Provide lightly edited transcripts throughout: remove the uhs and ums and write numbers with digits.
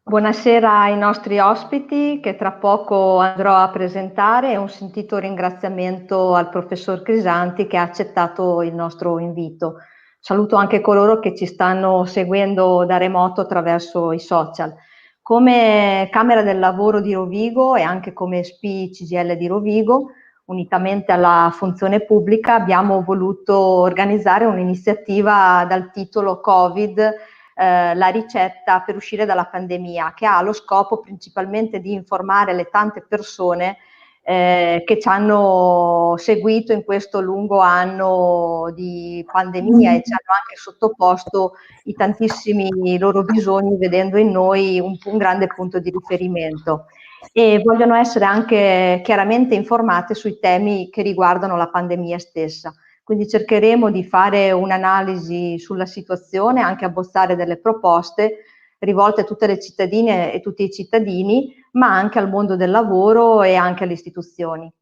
Buonasera ai nostri ospiti che tra poco andrò a presentare e un sentito ringraziamento al professor Crisanti che ha accettato il nostro invito. Saluto anche coloro che ci stanno seguendo da remoto attraverso i social. Come Camera del Lavoro di Rovigo e anche come SPI CGIL di Rovigo, unitamente alla funzione pubblica, abbiamo voluto organizzare un'iniziativa dal titolo Covid, la ricetta per uscire dalla pandemia, che ha lo scopo principalmente di informare le tante persone che ci hanno seguito in questo lungo anno di pandemia e ci hanno anche sottoposto i tantissimi loro bisogni, vedendo in noi un grande punto di riferimento. E vogliono essere anche chiaramente informate sui temi che riguardano la pandemia stessa. Quindi cercheremo di fare un'analisi sulla situazione, anche abbozzare delle proposte rivolte a tutte le cittadine e tutti i cittadini, ma anche al mondo del lavoro e anche alle istituzioni.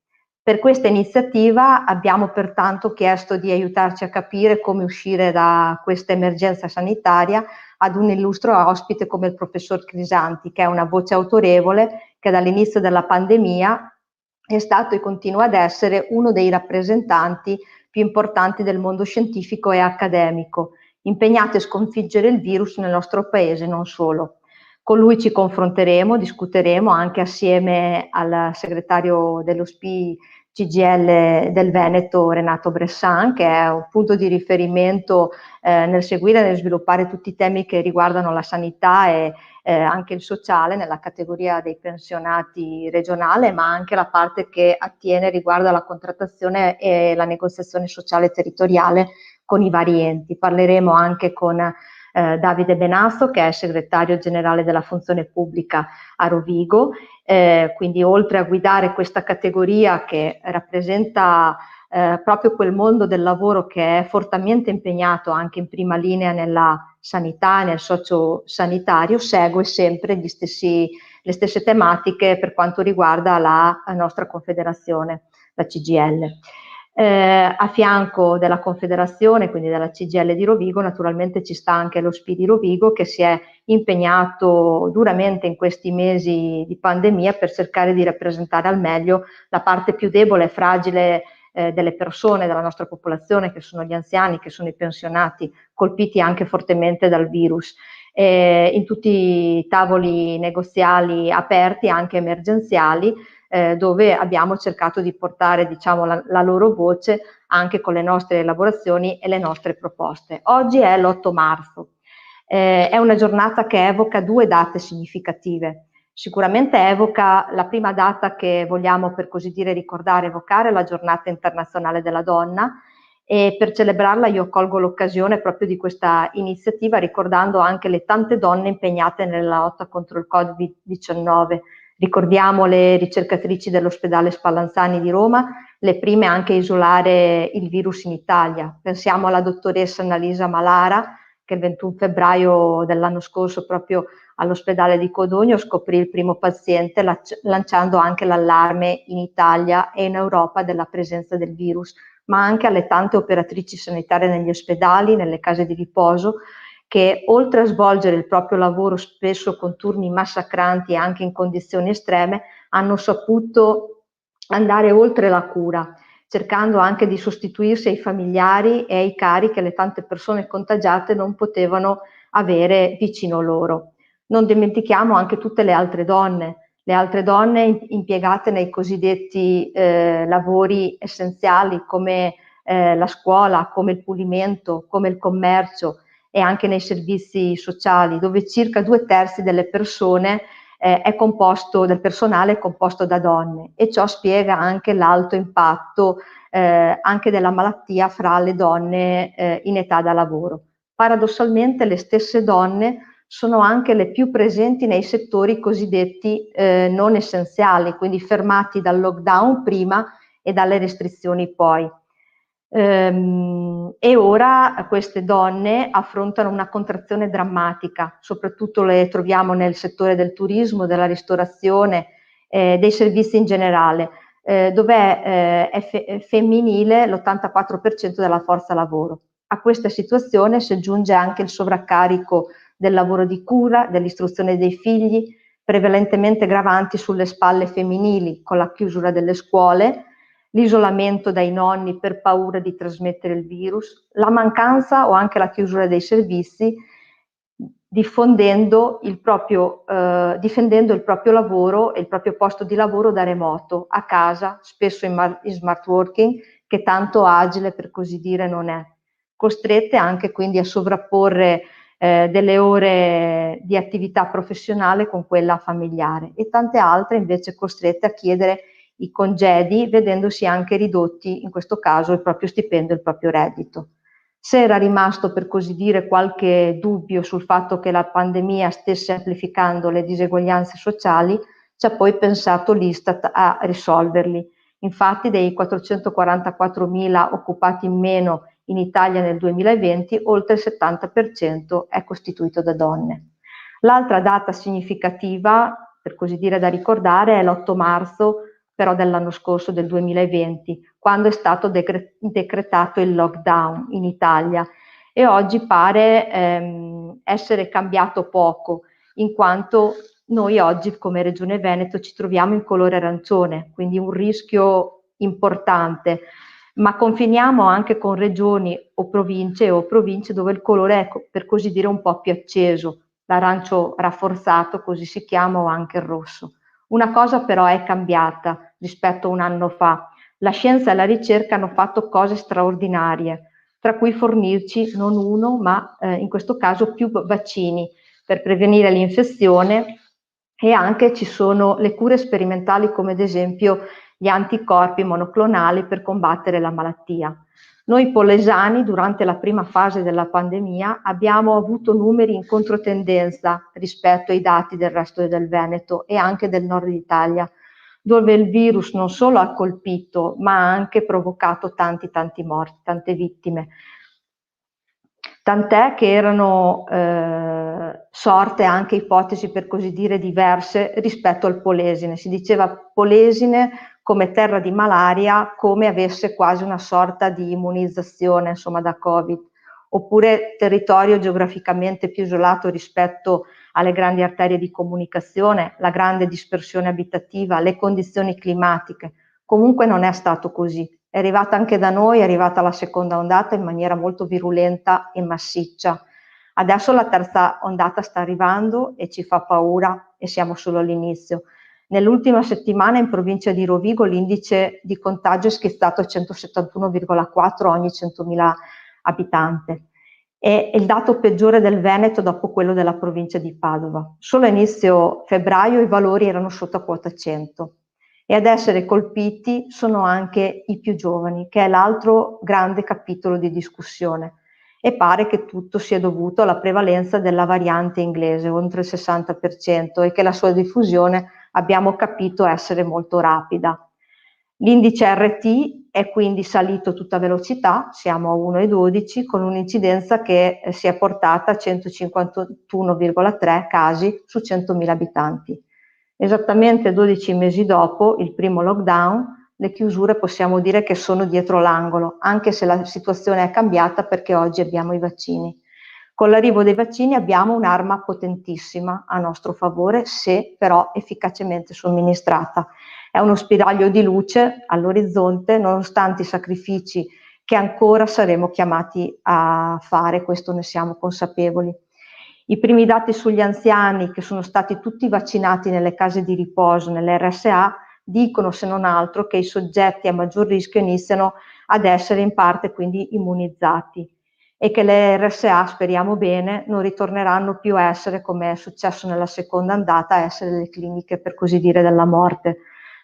Per questa iniziativa abbiamo pertanto chiesto di aiutarci a capire come uscire da questa emergenza sanitaria ad un illustro ospite come il professor Crisanti, che è una voce autorevole che dall'inizio della pandemia è stato e continua ad essere uno dei rappresentanti più importanti del mondo scientifico e accademico, impegnati a sconfiggere il virus nel nostro paese, non solo. Con lui ci confronteremo, discuteremo anche assieme al segretario dello SPI CGL del Veneto, Renato Bressan, che è un punto di riferimento nel seguire e nel sviluppare tutti i temi che riguardano la sanità e anche il sociale nella categoria dei pensionati regionale, ma anche la parte che attiene riguardo alla contrattazione e la negoziazione sociale territoriale con i vari enti. Parleremo anche con Davide Benazzo, che è segretario generale della funzione pubblica a Rovigo, quindi oltre a guidare questa categoria che rappresenta proprio quel mondo del lavoro che è fortemente impegnato anche in prima linea nella sanità e nel sociosanitario, segue sempre le stesse tematiche per quanto riguarda la nostra confederazione, la CGL. A fianco della Confederazione, quindi della CGL di Rovigo, naturalmente ci sta anche lo SPI di Rovigo che si è impegnato duramente in questi mesi di pandemia per cercare di rappresentare al meglio la parte più debole e fragile delle persone, della nostra popolazione, che sono gli anziani, che sono i pensionati, colpiti anche fortemente dal virus. In tutti i tavoli negoziali aperti, anche emergenziali, dove abbiamo cercato di portare, diciamo, la loro voce anche con le nostre elaborazioni e le nostre proposte. Oggi è l'8 marzo, è una giornata che evoca due date significative. Sicuramente evoca la prima data che vogliamo, per così dire, ricordare, evocare la Giornata Internazionale della Donna, e per celebrarla io colgo l'occasione proprio di questa iniziativa ricordando anche le tante donne impegnate nella lotta contro il Covid-19. Ricordiamo le ricercatrici dell'ospedale Spallanzani di Roma, le prime anche a isolare il virus in Italia. Pensiamo alla dottoressa Annalisa Malara, che il 21 febbraio dell'anno scorso proprio all'ospedale di Codogno scoprì il primo paziente, lanciando anche l'allarme in Italia e in Europa della presenza del virus, ma anche alle tante operatrici sanitarie negli ospedali, nelle case di riposo, che oltre a svolgere il proprio lavoro spesso con turni massacranti e anche in condizioni estreme, hanno saputo andare oltre la cura, cercando anche di sostituirsi ai familiari e ai cari che le tante persone contagiate non potevano avere vicino loro. Non dimentichiamo anche tutte le altre donne impiegate nei cosiddetti lavori essenziali come la scuola, come il pulimento, come il commercio e anche nei servizi sociali, dove circa 2/3 delle persone del personale è composto da donne, e ciò spiega anche l'alto impatto anche della malattia fra le donne in età da lavoro. Paradossalmente le stesse donne sono anche le più presenti nei settori cosiddetti non essenziali, quindi fermati dal lockdown prima e dalle restrizioni poi. E ora queste donne affrontano una contrazione drammatica, soprattutto le troviamo nel settore del turismo, della ristorazione, dei servizi in generale, dove è femminile l'84% della forza lavoro. A questa situazione si aggiunge anche il sovraccarico del lavoro di cura, dell'istruzione dei figli, prevalentemente gravanti sulle spalle femminili con la chiusura delle scuole, l'isolamento dai nonni per paura di trasmettere il virus, la mancanza o anche la chiusura dei servizi, difendendo il proprio lavoro e il proprio posto di lavoro da remoto, a casa, spesso in smart working, che tanto agile per così dire non è. Costrette anche quindi a sovrapporre delle ore di attività professionale con quella familiare, e tante altre invece costrette a chiedere i congedi, vedendosi anche ridotti in questo caso il proprio stipendio e il proprio reddito. Se era rimasto per così dire qualche dubbio sul fatto che la pandemia stesse amplificando le diseguaglianze sociali, ci ha poi pensato l'Istat a risolverli. Infatti dei 444.000 occupati in meno in Italia nel 2020, oltre il 70% è costituito da donne. L'altra data significativa, per così dire, da ricordare è l'8 marzo, però dell'anno scorso, del 2020, quando è stato decretato il lockdown in Italia, e oggi pare essere cambiato poco, in quanto noi oggi come Regione Veneto ci troviamo in colore arancione, quindi un rischio importante, ma confiniamo anche con regioni o province dove il colore è, per così dire, un po' più acceso, l'arancio rafforzato, così si chiama, o anche il rosso. Una cosa però è cambiata rispetto a un anno fa. La scienza e la ricerca hanno fatto cose straordinarie, tra cui fornirci non uno, ma in questo caso più vaccini per prevenire l'infezione, e anche ci sono le cure sperimentali come ad esempio gli anticorpi monoclonali per combattere la malattia. Noi polesani durante la prima fase della pandemia abbiamo avuto numeri in controtendenza rispetto ai dati del resto del Veneto e anche del nord Italia, dove il virus non solo ha colpito ma ha anche provocato tanti morti, tante vittime. Tant'è che erano sorte anche ipotesi per così dire diverse rispetto al Polesine. Si diceva Polesine come terra di malaria, come avesse quasi una sorta di immunizzazione, insomma, da Covid, oppure territorio geograficamente più isolato rispetto alle grandi arterie di comunicazione, la grande dispersione abitativa, le condizioni climatiche. Comunque non è stato così. È arrivata anche da noi, è arrivata la seconda ondata in maniera molto virulenta e massiccia. Adesso la terza ondata sta arrivando e ci fa paura, e siamo solo all'inizio. Nell'ultima settimana in provincia di Rovigo l'indice di contagio è schizzato a 171,4 ogni 100.000 abitanti. È il dato peggiore del Veneto dopo quello della provincia di Padova. Solo a inizio febbraio i valori erano sotto a quota 100. E ad essere colpiti sono anche i più giovani, che è l'altro grande capitolo di discussione, e pare che tutto sia dovuto alla prevalenza della variante inglese, oltre il 60%, e che la sua diffusione abbiamo capito essere molto rapida. L'indice RT è quindi salito a tutta velocità, siamo a 1,12, con un'incidenza che si è portata a 151,3 casi su 100.000 abitanti. Esattamente 12 mesi dopo il primo lockdown, le chiusure possiamo dire che sono dietro l'angolo, anche se la situazione è cambiata perché oggi abbiamo i vaccini. Con l'arrivo dei vaccini abbiamo un'arma potentissima a nostro favore, se però efficacemente somministrata. È uno spiraglio di luce all'orizzonte, nonostante i sacrifici che ancora saremo chiamati a fare, questo ne siamo consapevoli. I primi dati sugli anziani, che sono stati tutti vaccinati nelle case di riposo, nelle RSA, dicono se non altro che i soggetti a maggior rischio iniziano ad essere in parte quindi immunizzati, e che le RSA, speriamo bene, non ritorneranno più a essere, come è successo nella seconda ondata, a essere le cliniche per così dire della morte.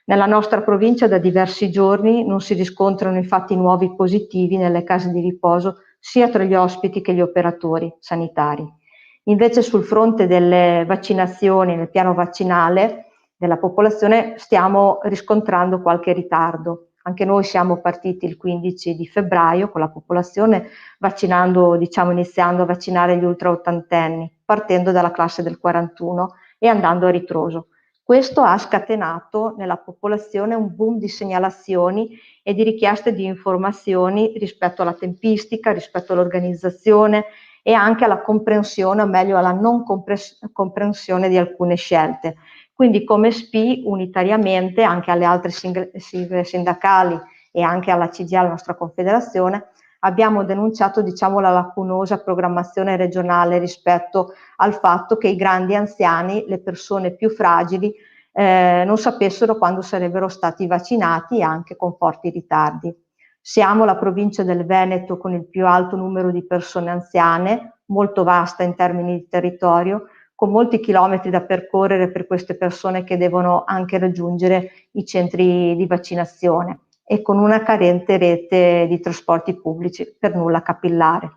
Nella nostra provincia da diversi giorni non si riscontrano infatti nuovi positivi nelle case di riposo sia tra gli ospiti che gli operatori sanitari. Invece sul fronte delle vaccinazioni, nel piano vaccinale della popolazione, stiamo riscontrando qualche ritardo. Anche noi siamo partiti il 15 di febbraio con la popolazione vaccinando, iniziando a vaccinare gli ultra ottantenni, partendo dalla classe del 41 e andando a ritroso. Questo ha scatenato nella popolazione un boom di segnalazioni e di richieste di informazioni rispetto alla tempistica, rispetto all'organizzazione e anche alla comprensione, o meglio alla non comprensione di alcune scelte. Quindi come SPI unitariamente anche alle altre sigle sindacali e anche alla CGIA, la nostra confederazione, abbiamo denunciato, diciamo, la lacunosa programmazione regionale rispetto al fatto che i grandi anziani, le persone più fragili, non sapessero quando sarebbero stati vaccinati, anche con forti ritardi. Siamo la provincia del Veneto con il più alto numero di persone anziane, molto vasta in termini di territorio, con molti chilometri da percorrere per queste persone che devono anche raggiungere i centri di vaccinazione e con una carente rete di trasporti pubblici per nulla capillare.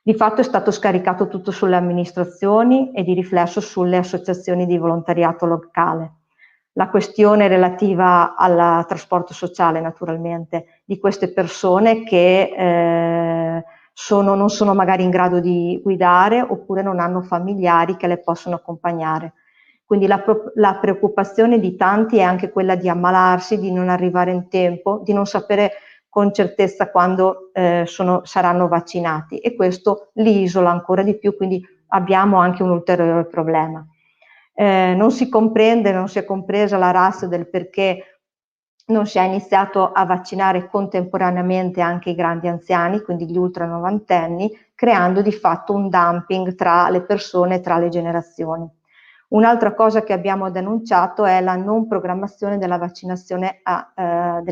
Di fatto è stato scaricato tutto sulle amministrazioni e di riflesso sulle associazioni di volontariato locale. La questione relativa al trasporto sociale, naturalmente, di queste persone che non sono magari in grado di guidare oppure non hanno familiari che le possono accompagnare. Quindi la preoccupazione di tanti è anche quella di ammalarsi, di non arrivare in tempo, di non sapere con certezza quando saranno vaccinati, e questo li isola ancora di più, quindi abbiamo anche un ulteriore problema. Non si comprende, non si è compresa la ratio del perché non si è iniziato a vaccinare contemporaneamente anche i grandi anziani, quindi gli ultra novantenni, creando di fatto un dumping tra le persone, tra le generazioni. Un'altra cosa che abbiamo denunciato è la non programmazione delle vaccinazioni a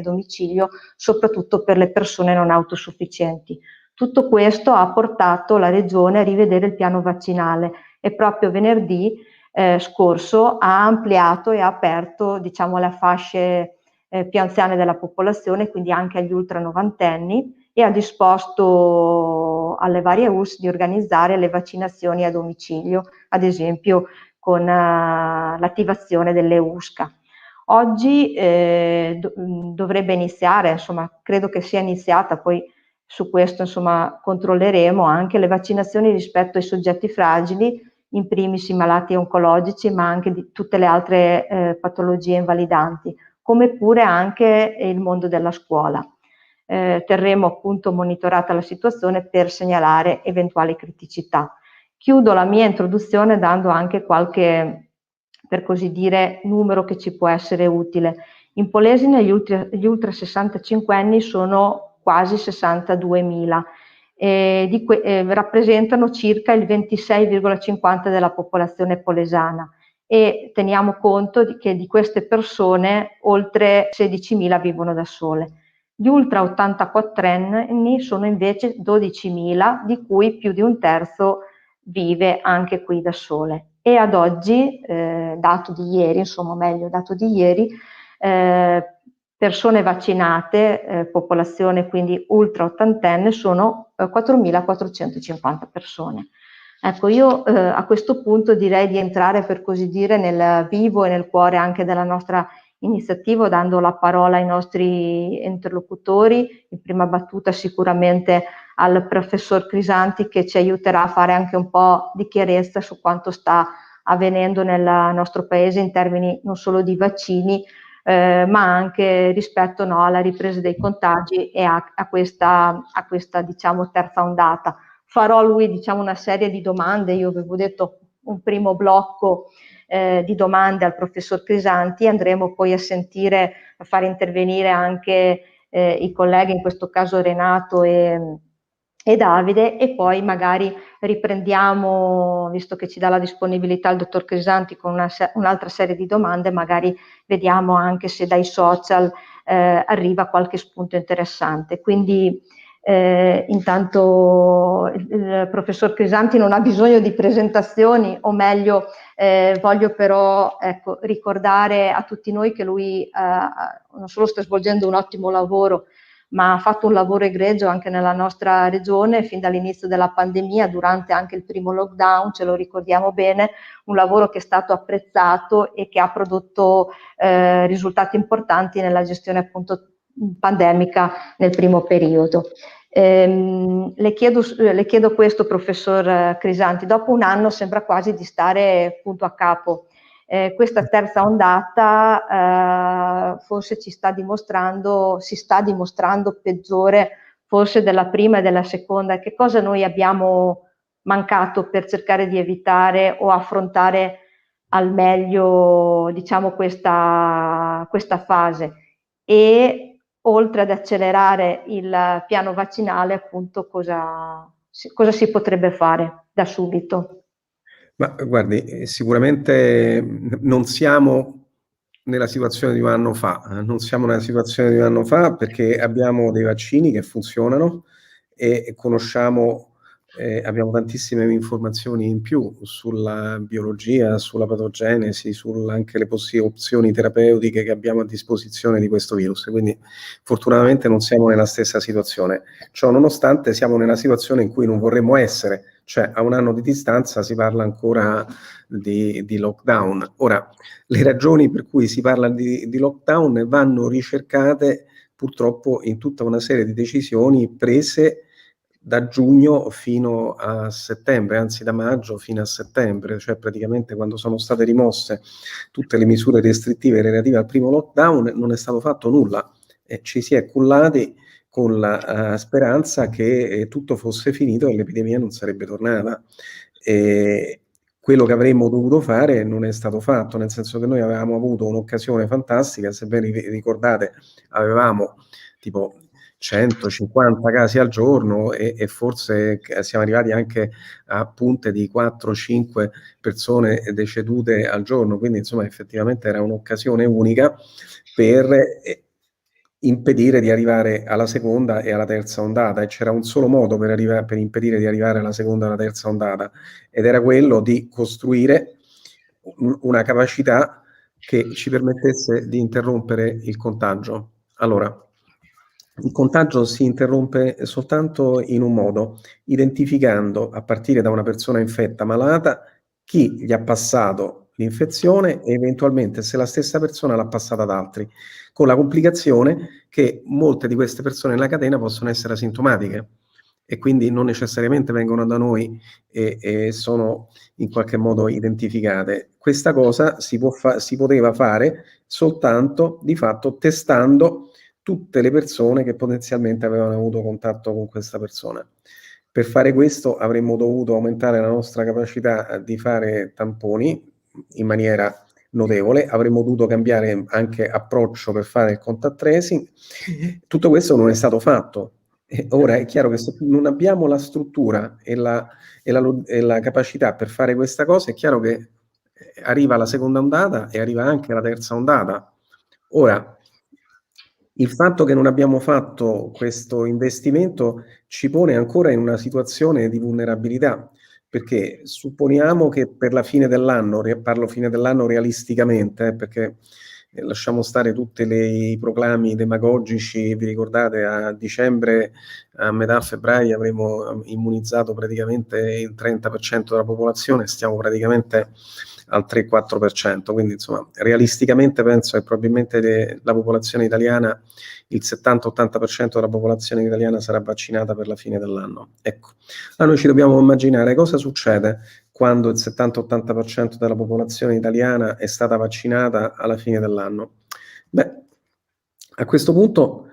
domicilio, soprattutto per le persone non autosufficienti. Tutto questo ha portato la Regione a rivedere il piano vaccinale e proprio venerdì scorso ha ampliato e ha aperto, diciamo, le fasce più anziane della popolazione, quindi anche agli ultra novantenni, e ha disposto alle varie US di organizzare le vaccinazioni a domicilio, ad esempio con l'attivazione delle USCA. Oggi dovrebbe iniziare, insomma, credo che sia iniziata, poi su questo insomma controlleremo anche le vaccinazioni rispetto ai soggetti fragili, in primis i malati oncologici, ma anche di tutte le altre patologie invalidanti, come pure anche il mondo della scuola. Terremo appunto monitorata la situazione per segnalare eventuali criticità. Chiudo la mia introduzione dando anche qualche, per così dire, numero che ci può essere utile. In Polesine gli ultra 65 anni sono quasi 62.000, rappresentano circa il 26,50 della popolazione polesana, e teniamo conto che di queste persone oltre 16.000 vivono da sole. Gli ultra 84 anni sono invece 12.000, di cui più di un terzo vive anche qui da sole. E ad oggi, dato di ieri, insomma meglio dato di ieri, persone vaccinate, popolazione quindi ultra ottantenne, sono 4.450 persone. Ecco, io a questo punto direi di entrare, per così dire, nel vivo e nel cuore anche della nostra iniziativa, dando la parola ai nostri interlocutori, in prima battuta sicuramente al professor Crisanti, che ci aiuterà a fare anche un po' di chiarezza su quanto sta avvenendo nel nostro paese in termini non solo di vaccini, ma anche rispetto alla ripresa dei contagi e a questa diciamo terza ondata. Farò a lui, diciamo, una serie di domande. Io avevo detto un primo blocco di domande al professor Crisanti, andremo poi a fare intervenire anche i colleghi, in questo caso Renato e Davide, e poi magari riprendiamo, visto che ci dà la disponibilità il dottor Crisanti, con un'altra serie di domande, magari vediamo anche se dai social arriva qualche spunto interessante. Quindi intanto il professor Crisanti non ha bisogno di presentazioni, o meglio voglio però ricordare a tutti noi che lui non solo sta svolgendo un ottimo lavoro, ma ha fatto un lavoro egregio anche nella nostra regione fin dall'inizio della pandemia, durante anche il primo lockdown, ce lo ricordiamo bene, un lavoro che è stato apprezzato e che ha prodotto risultati importanti nella gestione appunto pandemica nel primo periodo. Le chiedo questo, professor Crisanti, dopo un anno sembra quasi di stare punto a capo. Questa terza ondata forse si sta dimostrando peggiore forse della prima e della seconda, che cosa noi abbiamo mancato per cercare di evitare o affrontare al meglio, diciamo, questa fase. E oltre ad accelerare il piano vaccinale, appunto, cosa si potrebbe fare da subito? Ma guardi, sicuramente non siamo nella situazione di un anno fa, non siamo nella situazione di un anno fa perché abbiamo dei vaccini che funzionano e conosciamo, abbiamo tantissime informazioni in più sulla biologia, sulla patogenesi, anche le possibili opzioni terapeutiche che abbiamo a disposizione di questo virus. Quindi fortunatamente non siamo nella stessa situazione. Ciò nonostante siamo nella situazione in cui non vorremmo essere, cioè a un anno di distanza si parla ancora di lockdown. Ora, le ragioni per cui si parla di lockdown vanno ricercate purtroppo in tutta una serie di decisioni prese da giugno fino a settembre, anzi da maggio fino a settembre, cioè praticamente quando sono state rimosse tutte le misure restrittive relative al primo lockdown non è stato fatto nulla. Ci si è cullati con la speranza che tutto fosse finito e l'epidemia non sarebbe tornata. Quello che avremmo dovuto fare non è stato fatto, nel senso che noi avevamo avuto un'occasione fantastica, se ben ricordate avevamo tipo 150 casi al giorno e forse siamo arrivati anche a punte di 4-5 persone decedute al giorno, quindi insomma effettivamente era un'occasione unica per impedire di arrivare alla seconda e alla terza ondata, e c'era un solo modo per impedire di arrivare alla seconda e alla terza ondata, ed era quello di costruire una capacità che ci permettesse di interrompere il contagio. Allora, il contagio si interrompe soltanto in un modo, identificando a partire da una persona infetta malata chi gli ha passato l'infezione e eventualmente se la stessa persona l'ha passata ad altri, con la complicazione che molte di queste persone nella catena possono essere asintomatiche e quindi non necessariamente vengono da noi e sono in qualche modo identificate. Questa cosa si poteva fare soltanto di fatto testando tutte le persone che potenzialmente avevano avuto contatto con questa persona. Per fare questo avremmo dovuto aumentare la nostra capacità di fare tamponi in maniera notevole, avremmo dovuto cambiare anche approccio per fare il contact tracing. Tutto questo non è stato fatto. E ora è chiaro che se non abbiamo la struttura e la capacità per fare questa cosa, è chiaro che arriva la seconda ondata e arriva anche la terza ondata. Ora, il fatto che non abbiamo fatto questo investimento ci pone ancora in una situazione di vulnerabilità, perché supponiamo che per la fine dell'anno, parlo fine dell'anno realisticamente, perché lasciamo stare tutti i proclami demagogici, vi ricordate a dicembre, a metà febbraio avremo immunizzato praticamente il 30% della popolazione, stiamo praticamente al 3-4%, quindi insomma realisticamente penso che probabilmente la popolazione italiana, il 70-80% della popolazione italiana sarà vaccinata per la fine dell'anno. Ecco, allora noi ci dobbiamo immaginare cosa succede quando il 70-80% della popolazione italiana è stata vaccinata alla fine dell'anno. Beh, a questo punto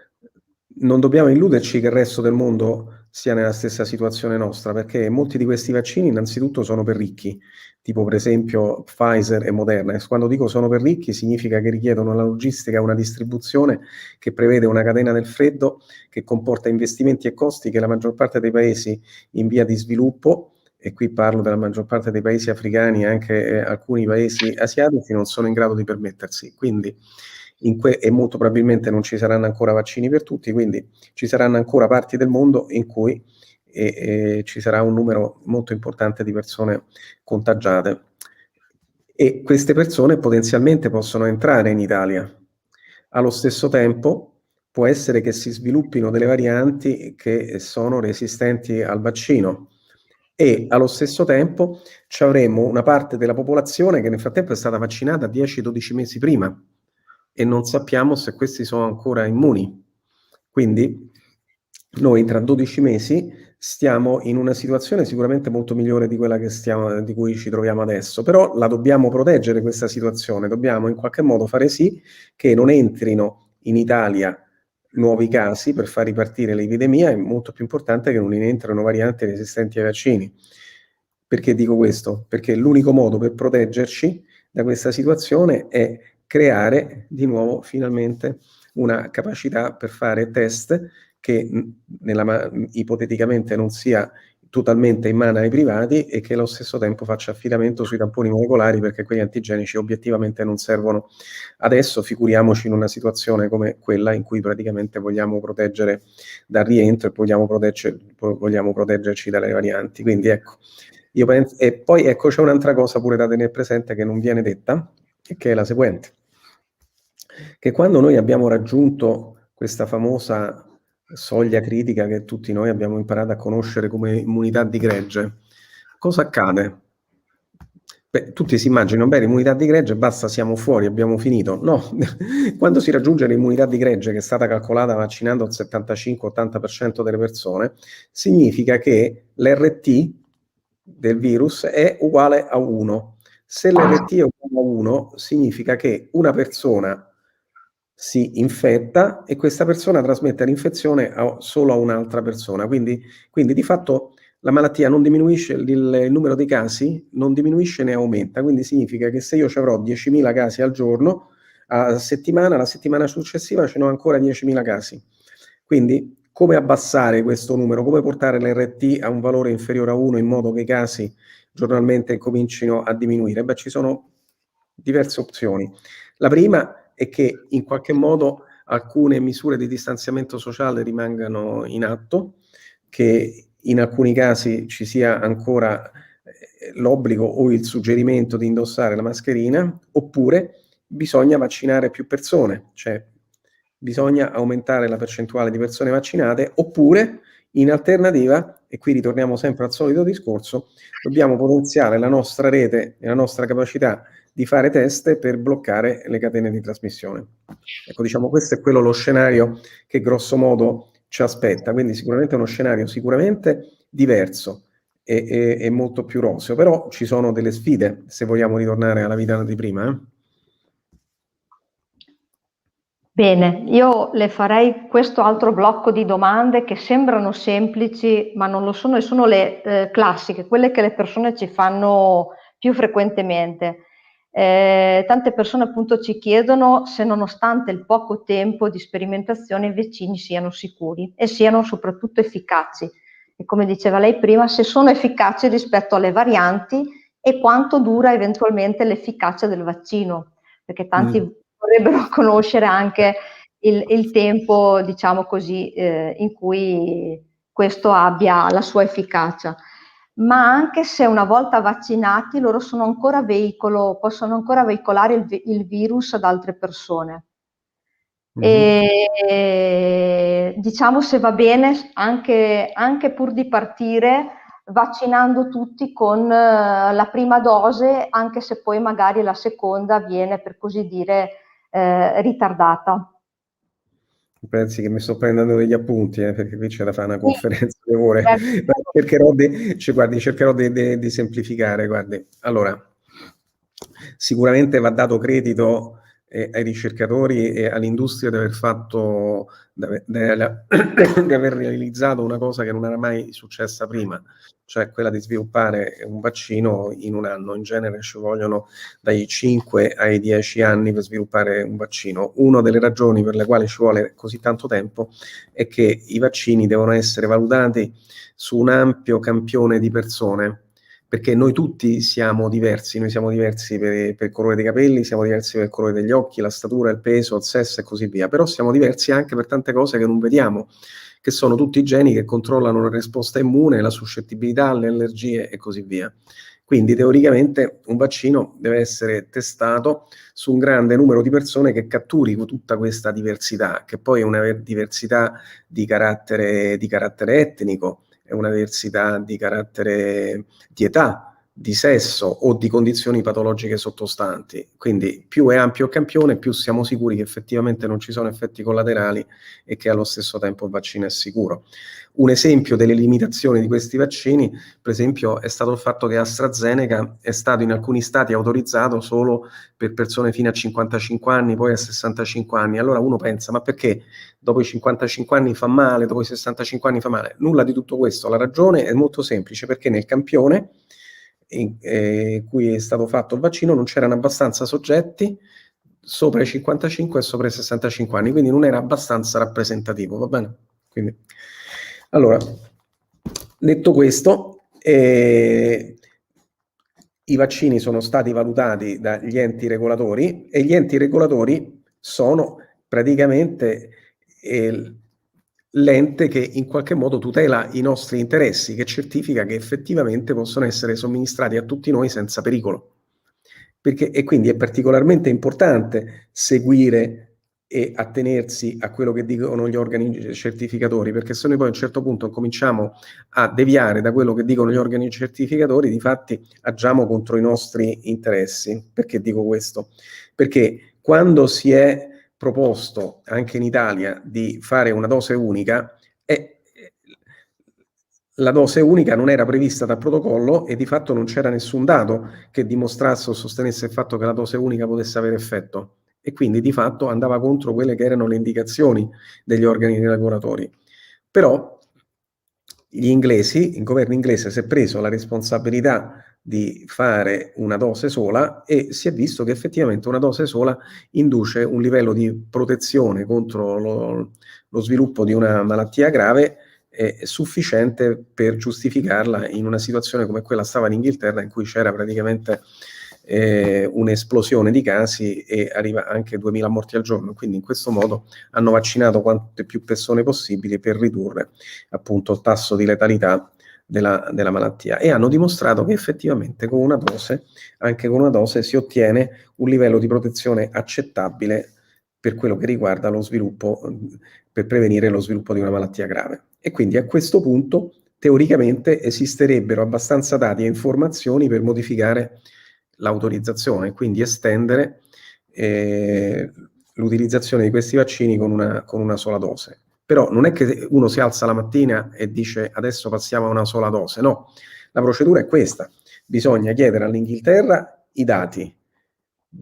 non dobbiamo illuderci che il resto del mondo sia nella stessa situazione nostra, perché molti di questi vaccini innanzitutto sono per ricchi, tipo per esempio Pfizer e Moderna. E quando dico sono per ricchi significa che richiedono una logistica, una distribuzione che prevede una catena del freddo che comporta investimenti e costi che la maggior parte dei paesi in via di sviluppo, e qui parlo della maggior parte dei paesi africani e anche alcuni paesi asiatici, non sono in grado di permettersi. Quindi e molto probabilmente non ci saranno ancora vaccini per tutti, quindi ci saranno ancora parti del mondo in cui ci sarà un numero molto importante di persone contagiate. E queste persone potenzialmente possono entrare in Italia. Allo stesso tempo può essere che si sviluppino delle varianti che sono resistenti al vaccino e allo stesso tempo ci avremo una parte della popolazione che nel frattempo è stata vaccinata 10-12 mesi prima e non sappiamo se questi sono ancora immuni. Quindi noi tra 12 mesi stiamo in una situazione sicuramente molto migliore di quella di cui ci troviamo adesso, però la dobbiamo proteggere questa situazione, dobbiamo in qualche modo fare sì che non entrino in Italia nuovi casi per far ripartire l'epidemia è molto più importante che non entrino varianti resistenti ai vaccini. Perché dico questo? Perché l'unico modo per proteggerci da questa situazione è creare di nuovo finalmente una capacità per fare test che ipoteticamente non sia totalmente in mano ai privati e che allo stesso tempo faccia affidamento sui tamponi molecolari, perché quegli antigenici obiettivamente non servono adesso, figuriamoci in una situazione come quella in cui praticamente vogliamo proteggere dal rientro e vogliamo proteggerci dalle varianti. Quindi ecco, io penso, e poi ecco c'è un'altra cosa pure da tenere presente che non viene detta, e che è la seguente, che quando noi abbiamo raggiunto questa famosa soglia critica che tutti noi abbiamo imparato a conoscere come immunità di gregge, cosa accade? Beh, tutti si immaginano, beh, l'immunità di gregge, basta, siamo fuori, abbiamo finito. No, quando si raggiunge l'immunità di gregge, che è stata calcolata vaccinando il 75-80% delle persone, significa che l'RT del virus è uguale a 1. Se l'RT è uguale a 1, significa che una persona si infetta e questa persona trasmette l'infezione solo a un'altra persona. Quindi di fatto la malattia non diminuisce, il numero dei casi non diminuisce né aumenta. Quindi significa che se io ci avrò 10.000 casi al giorno, a settimana, la settimana successiva ce n'ho ancora 10.000 casi. Quindi come abbassare questo numero? Come portare l'RT a un valore inferiore a 1 in modo che i casi giornalmente comincino a diminuire? Beh, ci sono diverse opzioni. La prima è che in qualche modo alcune misure di distanziamento sociale rimangano in atto, che in alcuni casi ci sia ancora l'obbligo o il suggerimento di indossare la mascherina, oppure bisogna vaccinare più persone, cioè bisogna aumentare la percentuale di persone vaccinate, oppure in alternativa, e qui ritorniamo sempre al solito discorso, dobbiamo potenziare la nostra rete e la nostra capacità di fare test per bloccare le catene di trasmissione. Ecco, diciamo, questo è quello lo scenario che grosso modo ci aspetta, quindi sicuramente è uno scenario sicuramente diverso e molto più roseo, però ci sono delle sfide se vogliamo ritornare alla vita di prima. Bene, io le farei questo altro blocco di domande che sembrano semplici, ma non lo sono, e sono le classiche, quelle che le persone ci fanno più frequentemente. Tante persone appunto ci chiedono se nonostante il poco tempo di sperimentazione i vaccini siano sicuri e siano soprattutto efficaci. E come diceva lei prima, se sono efficaci rispetto alle varianti e quanto dura eventualmente l'efficacia del vaccino, perché tanti vorrebbero conoscere anche il tempo, diciamo così, in cui questo abbia la sua efficacia. Ma anche se una volta vaccinati loro sono ancora possono ancora veicolare il virus ad altre persone. E diciamo, se va bene, anche pur di partire vaccinando tutti con la prima dose, anche se poi magari la seconda viene, per così dire, ritardata. Pensi che mi sto prendendo degli appunti, perché qui c'è da fare una Sì, conferenza di ore. Cercherò di semplificare. Guardi, allora, sicuramente va dato credito ai ricercatori e all'industria di aver fatto, di aver realizzato una cosa che non era mai successa prima, cioè quella di sviluppare un vaccino in un anno. In genere ci vogliono dai 5 ai 10 anni per sviluppare un vaccino. Una delle ragioni per le quali ci vuole così tanto tempo è che i vaccini devono essere valutati su un ampio campione di persone, perché noi tutti siamo diversi per il colore dei capelli, siamo diversi per il colore degli occhi, la statura, il peso, il sesso e così via, però siamo diversi anche per tante cose che non vediamo, che sono tutti i geni che controllano la risposta immune, la suscettibilità, le allergie e così via. Quindi teoricamente un vaccino deve essere testato su un grande numero di persone che catturi tutta questa diversità, che poi è una diversità di carattere etnico, è una diversità di carattere di età, di sesso o di condizioni patologiche sottostanti. Quindi più è ampio il campione, più siamo sicuri che effettivamente non ci sono effetti collaterali e che allo stesso tempo il vaccino è sicuro. Un esempio delle limitazioni di questi vaccini, per esempio, è stato il fatto che AstraZeneca è stato in alcuni stati autorizzato solo per persone fino a 55 anni, poi a 65 anni. Allora uno pensa, ma perché dopo i 55 anni fa male, dopo i 65 anni fa male? Nulla di tutto questo. La ragione è molto semplice, perché nel campione in cui è stato fatto il vaccino non c'erano abbastanza soggetti sopra i 55 e sopra i 65 anni, quindi non era abbastanza rappresentativo, va bene? Quindi, allora, detto questo, i vaccini sono stati valutati dagli enti regolatori e gli enti regolatori sono praticamente l'ente che in qualche modo tutela i nostri interessi, che certifica che effettivamente possono essere somministrati a tutti noi senza pericolo. E quindi è particolarmente importante seguire e attenersi a quello che dicono gli organi certificatori, perché se noi poi a un certo punto cominciamo a deviare da quello che dicono gli organi certificatori, difatti agiamo contro i nostri interessi. Perché dico questo? Perché quando si è proposto anche in Italia di fare una dose unica, la dose unica non era prevista dal protocollo e di fatto non c'era nessun dato che dimostrasse o sostenesse il fatto che la dose unica potesse avere effetto, e quindi di fatto andava contro quelle che erano le indicazioni degli organi regolatori. Però il governo inglese si è preso la responsabilità di fare una dose sola e si è visto che effettivamente una dose sola induce un livello di protezione contro lo sviluppo di una malattia grave sufficiente per giustificarla in una situazione come quella stava in Inghilterra, in cui c'era praticamente un'esplosione di casi e arriva anche 2000 morti al giorno. Quindi in questo modo hanno vaccinato quante più persone possibili per ridurre appunto il tasso di letalità della malattia, e hanno dimostrato che effettivamente con una dose, anche con una dose, si ottiene un livello di protezione accettabile per quello che riguarda lo sviluppo, per prevenire lo sviluppo di una malattia grave. E quindi a questo punto teoricamente esisterebbero abbastanza dati e informazioni per modificare l'autorizzazione, quindi estendere l'utilizzazione di questi vaccini con una sola dose. Però non è che uno si alza la mattina e dice adesso passiamo a una sola dose, no. La procedura è questa: bisogna chiedere all'Inghilterra i dati,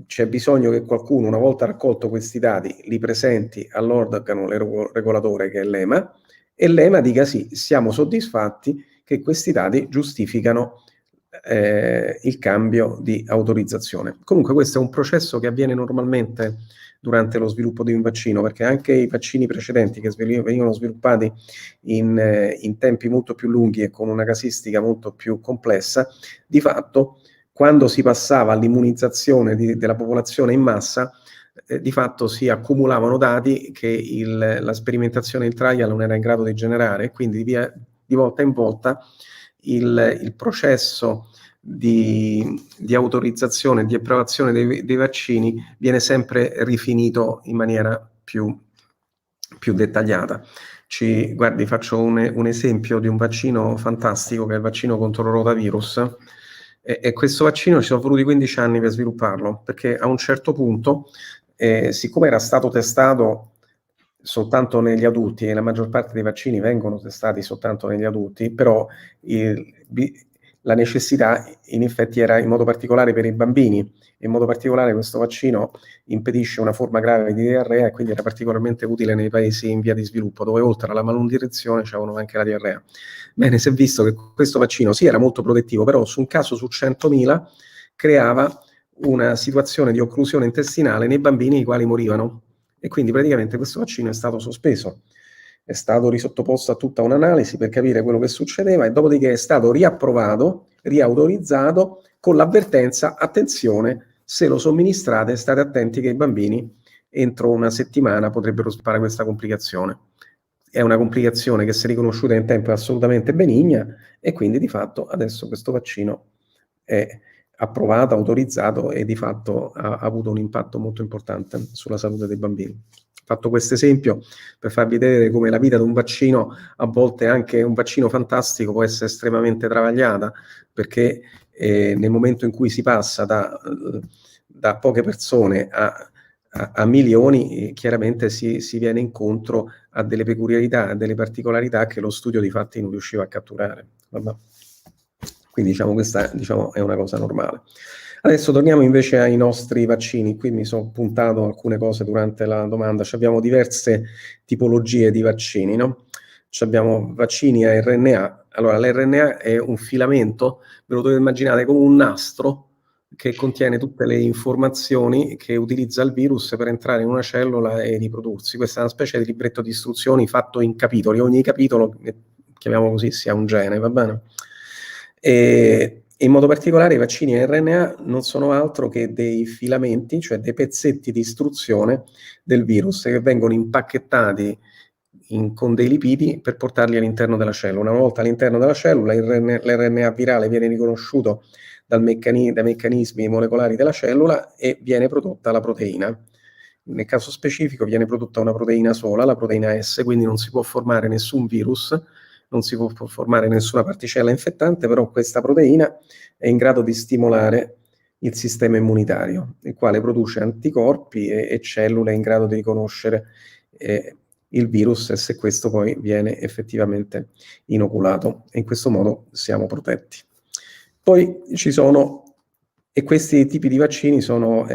c'è bisogno che qualcuno, una volta raccolto questi dati, li presenti all'organo regolatore che è l'EMA, e l'EMA dica sì, siamo soddisfatti che questi dati giustificano il cambio di autorizzazione. Comunque questo è un processo che avviene normalmente durante lo sviluppo di un vaccino, perché anche i vaccini precedenti che venivano sviluppati in tempi molto più lunghi e con una casistica molto più complessa, di fatto quando si passava all'immunizzazione della popolazione in massa, di fatto si accumulavano dati che la sperimentazione in trial non era in grado di generare, e quindi di volta in volta il processo di autorizzazione, di approvazione dei vaccini viene sempre rifinito in maniera più dettagliata. Guardi, faccio un esempio di un vaccino fantastico, che è il vaccino contro il rotavirus, e questo vaccino ci sono voluti 15 anni per svilupparlo, perché a un certo punto, siccome era stato testato soltanto negli adulti, e la maggior parte dei vaccini vengono testati soltanto negli adulti, però la necessità in effetti era in modo particolare per i bambini, e in modo particolare questo vaccino impedisce una forma grave di diarrea, e quindi era particolarmente utile nei paesi in via di sviluppo, dove oltre alla malnutrizione c'erano anche la diarrea. Bene, si è visto che questo vaccino sì era molto protettivo, però su un caso su 100.000 creava una situazione di occlusione intestinale nei bambini, i quali morivano, e quindi praticamente questo vaccino è stato sospeso, è stato risottoposto a tutta un'analisi per capire quello che succedeva, e dopodiché è stato riapprovato, riautorizzato, con l'avvertenza: attenzione, se lo somministrate state attenti che i bambini entro una settimana potrebbero sviluppare questa complicazione. È una complicazione che, se riconosciuta in tempo, è assolutamente benigna, e quindi di fatto adesso questo vaccino è approvato, autorizzato, e di fatto ha avuto un impatto molto importante sulla salute dei bambini. fatto questo esempio per farvi vedere come la vita di un vaccino, a volte anche un vaccino fantastico, può essere estremamente travagliata, perché nel momento in cui si passa da poche persone a milioni, chiaramente si viene incontro a delle peculiarità, a delle particolarità che lo studio di fatti non riusciva a catturare. Vabbè. Quindi questa è una cosa normale. Adesso torniamo invece ai nostri vaccini. Qui mi sono puntato alcune cose durante la domanda. Abbiamo diverse tipologie di vaccini, no? Abbiamo vaccini a RNA. Allora, l'RNA è un filamento, ve lo dovete immaginare come un nastro che contiene tutte le informazioni che utilizza il virus per entrare in una cellula e riprodursi. Questa è una specie di libretto di istruzioni fatto in capitoli. Ogni capitolo, chiamiamolo così, sia un gene, va bene? E in modo particolare i vaccini a RNA non sono altro che dei filamenti, cioè dei pezzetti di istruzione del virus che vengono impacchettati con dei lipidi per portarli all'interno della cellula. Una volta all'interno della cellula l'RNA virale viene riconosciuto dai meccanismi molecolari della cellula e viene prodotta la proteina. Nel caso specifico viene prodotta una proteina sola, la proteina S, quindi non si può formare nessun virus, non si può formare nessuna particella infettante, però questa proteina è in grado di stimolare il sistema immunitario, il quale produce anticorpi e cellule in grado di riconoscere il virus, e se questo poi viene effettivamente inoculato. E in questo modo siamo protetti. Poi ci sono, e questi tipi di vaccini sono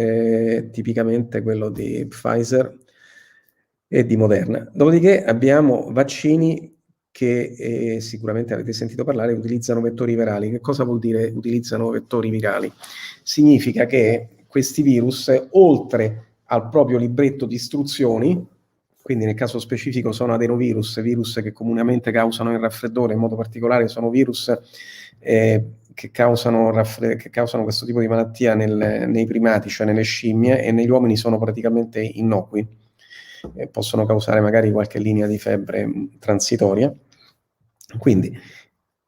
tipicamente quello di Pfizer e di Moderna. Dopodiché abbiamo vaccini che sicuramente avete sentito parlare, utilizzano vettori virali. Che cosa vuol dire utilizzano vettori virali? Significa che questi virus, oltre al proprio libretto di istruzioni, quindi nel caso specifico sono adenovirus, virus che comunemente causano il raffreddore, in modo particolare sono virus che causano questo tipo di malattia nei primati, cioè nelle scimmie, e negli uomini sono praticamente innocui. Possono causare magari qualche linea di febbre transitoria. Quindi,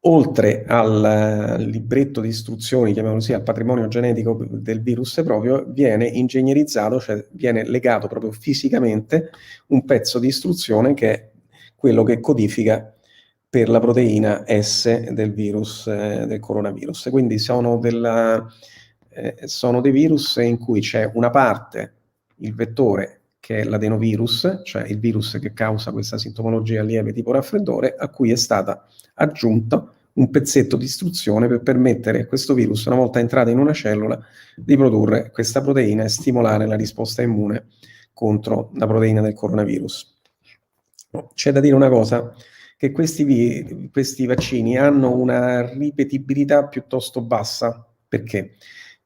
oltre al libretto di istruzioni, chiamiamolo così, al patrimonio genetico del virus proprio, viene ingegnerizzato, cioè viene legato proprio fisicamente un pezzo di istruzione che è quello che codifica per la proteina S del virus, del coronavirus. Quindi sono dei virus in cui c'è una parte, il vettore, che è l'adenovirus, cioè il virus che causa questa sintomologia lieve tipo raffreddore, a cui è stata aggiunta un pezzetto di istruzione per permettere a questo virus, una volta entrata in una cellula, di produrre questa proteina e stimolare la risposta immune contro la proteina del coronavirus. C'è da dire una cosa, che questi vaccini hanno una ripetibilità piuttosto bassa. Perché?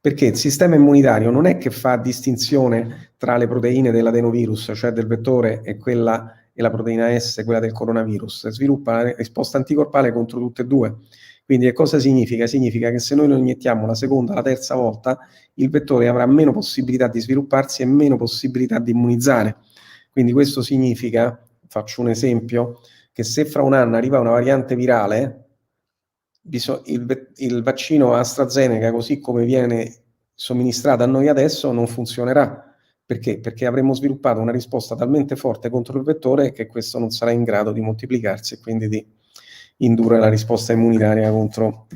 Perché il sistema immunitario non è che fa distinzione tra le proteine dell'adenovirus, cioè del vettore, e la proteina S, quella del coronavirus, sviluppa la risposta anticorpale contro tutte e due. Quindi che cosa significa? Significa che se noi lo iniettiamo la seconda, la terza volta, il vettore avrà meno possibilità di svilupparsi e meno possibilità di immunizzare. Quindi questo significa, faccio un esempio, che se fra un anno arriva una variante virale, il vaccino AstraZeneca, così come viene somministrato a noi adesso, non funzionerà. Perché? Perché avremo sviluppato una risposta talmente forte contro il vettore che questo non sarà in grado di moltiplicarsi e quindi di indurre la risposta immunitaria contro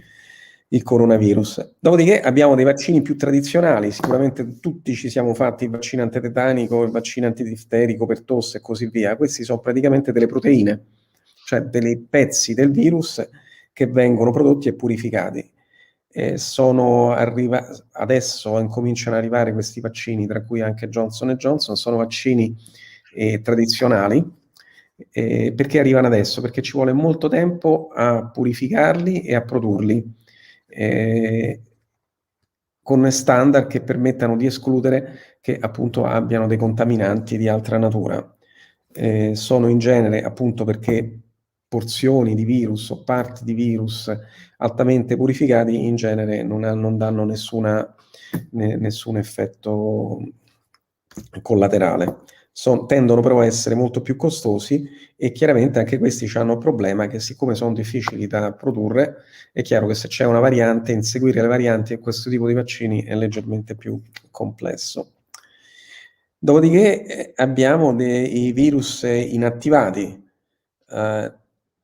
il coronavirus. Dopodiché abbiamo dei vaccini più tradizionali, sicuramente tutti ci siamo fatti il vaccino antitetanico, il vaccino antidifterico per tosse e così via. Questi sono praticamente delle proteine, cioè dei pezzi del virus che vengono prodotti e purificati. Adesso incominciano ad arrivare questi vaccini, tra cui anche Johnson & Johnson, sono vaccini tradizionali. Perché arrivano adesso? Perché ci vuole molto tempo a purificarli e a produrli con standard che permettano di escludere che appunto abbiano dei contaminanti di altra natura. Sono in genere, appunto perché porzioni di virus o parti di virus altamente purificati, in genere non danno nessun effetto collaterale. Tendono però a essere molto più costosi e chiaramente anche questi hanno il problema che, siccome sono difficili da produrre, è chiaro che se c'è una variante, inseguire le varianti in questo tipo di vaccini è leggermente più complesso. Dopodiché abbiamo dei virus inattivati.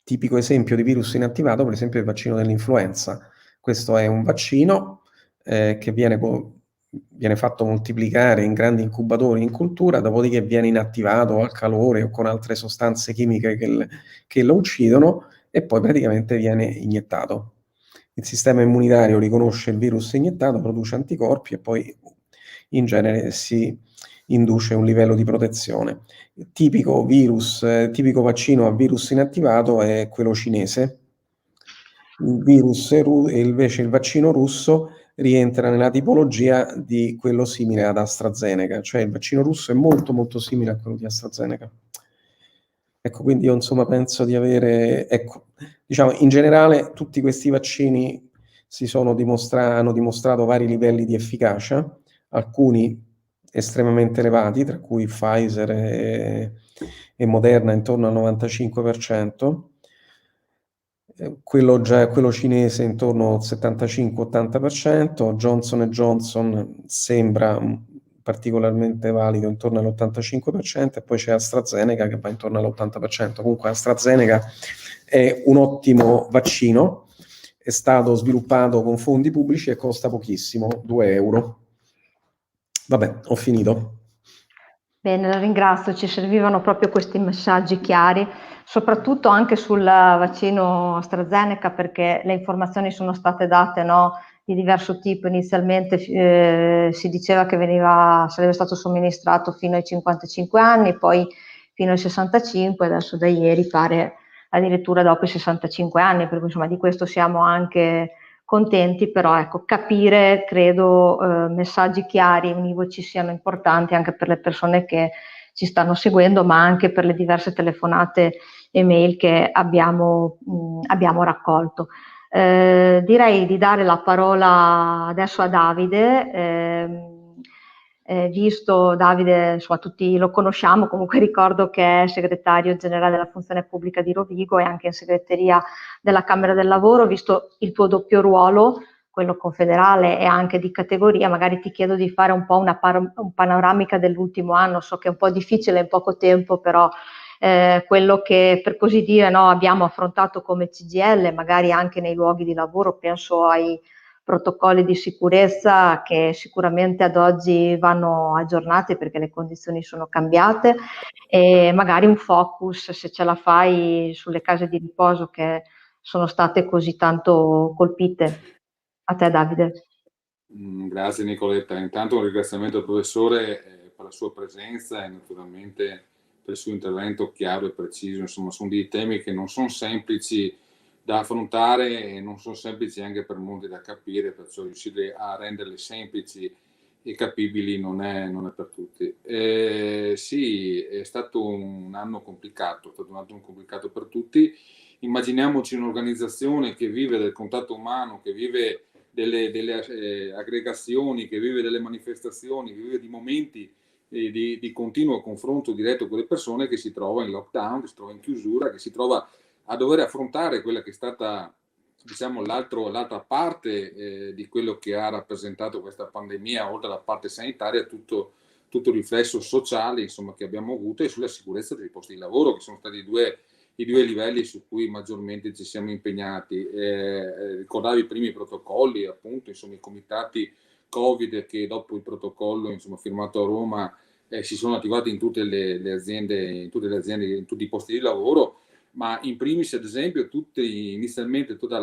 Tipico esempio di virus inattivato, per esempio, è il vaccino dell'influenza. Questo è un vaccino che viene fatto moltiplicare in grandi incubatori in cultura, dopodiché viene inattivato al calore o con altre sostanze chimiche che lo uccidono e poi praticamente viene iniettato. Il sistema immunitario riconosce il virus iniettato, produce anticorpi e poi in genere si induce un livello di protezione. Tipico vaccino a virus inattivato è quello cinese. Invece il vaccino russo rientra nella tipologia di quello simile ad AstraZeneca, cioè il vaccino russo è molto molto simile a quello di AstraZeneca. Ecco, quindi io insomma penso di avere, ecco, diciamo in generale tutti questi vaccini hanno dimostrato vari livelli di efficacia, alcuni estremamente elevati, tra cui Pfizer e Moderna intorno al 95%, quello cinese intorno al 75-80%, Johnson Johnson sembra particolarmente valido intorno all'85% e poi c'è AstraZeneca che va intorno all'80%. Comunque AstraZeneca è un ottimo vaccino, è stato sviluppato con fondi pubblici e costa pochissimo, 2 euro. Vabbè, ho finito. Bene, la ringrazio, ci servivano proprio questi messaggi chiari, soprattutto anche sul vaccino AstraZeneca, perché le informazioni sono state date, no, di diverso tipo. Inizialmente si diceva che sarebbe stato somministrato fino ai 55 anni, poi fino ai 65, adesso da ieri pare addirittura dopo i 65 anni, per cui insomma di questo siamo anche contenti, però ecco, capire, credo, messaggi chiari, univoci siano importanti anche per le persone che ci stanno seguendo, ma anche per le diverse telefonate e mail che abbiamo raccolto. Direi di dare la parola adesso a Davide. Visto Davide, insomma, tutti lo conosciamo, comunque ricordo che è segretario generale della funzione pubblica di Rovigo e anche in segreteria della Camera del Lavoro, visto il tuo doppio ruolo, quello confederale e anche di categoria, magari ti chiedo di fare un po' una panoramica dell'ultimo anno. So che è un po' difficile in poco tempo, però quello che per così dire, no, abbiamo affrontato come CGIL, magari anche nei luoghi di lavoro, penso ai protocolli di sicurezza che sicuramente ad oggi vanno aggiornati perché le condizioni sono cambiate, e magari un focus, se ce la fai, sulle case di riposo che sono state così tanto colpite. A te, Davide. Grazie Nicoletta, intanto un ringraziamento al professore per la sua presenza e naturalmente per il suo intervento chiaro e preciso. Insomma, sono dei temi che non sono semplici da affrontare e non sono semplici anche per molti da capire, perciò riuscire a renderle semplici e capibili non è per tutti. Sì, è stato un anno complicato, è stato un anno complicato per tutti. Immaginiamoci un'organizzazione che vive del contatto umano, che vive delle aggregazioni, che vive delle manifestazioni, che vive di momenti di continuo confronto diretto con le persone, che si trova in lockdown, che si trova in chiusura, che si trova a dover affrontare quella che è stata, diciamo, l'altra parte di quello che ha rappresentato questa pandemia, oltre alla parte sanitaria, tutto il riflesso sociale, insomma, che abbiamo avuto, e sulla sicurezza dei posti di lavoro, che sono stati i due livelli su cui maggiormente ci siamo impegnati. Ricordavi i primi protocolli, appunto, insomma, i comitati Covid che dopo il protocollo, insomma, firmato a Roma, si sono attivati in tutte le aziende, in tutti i posti di lavoro, ma in primis, ad esempio, inizialmente tutta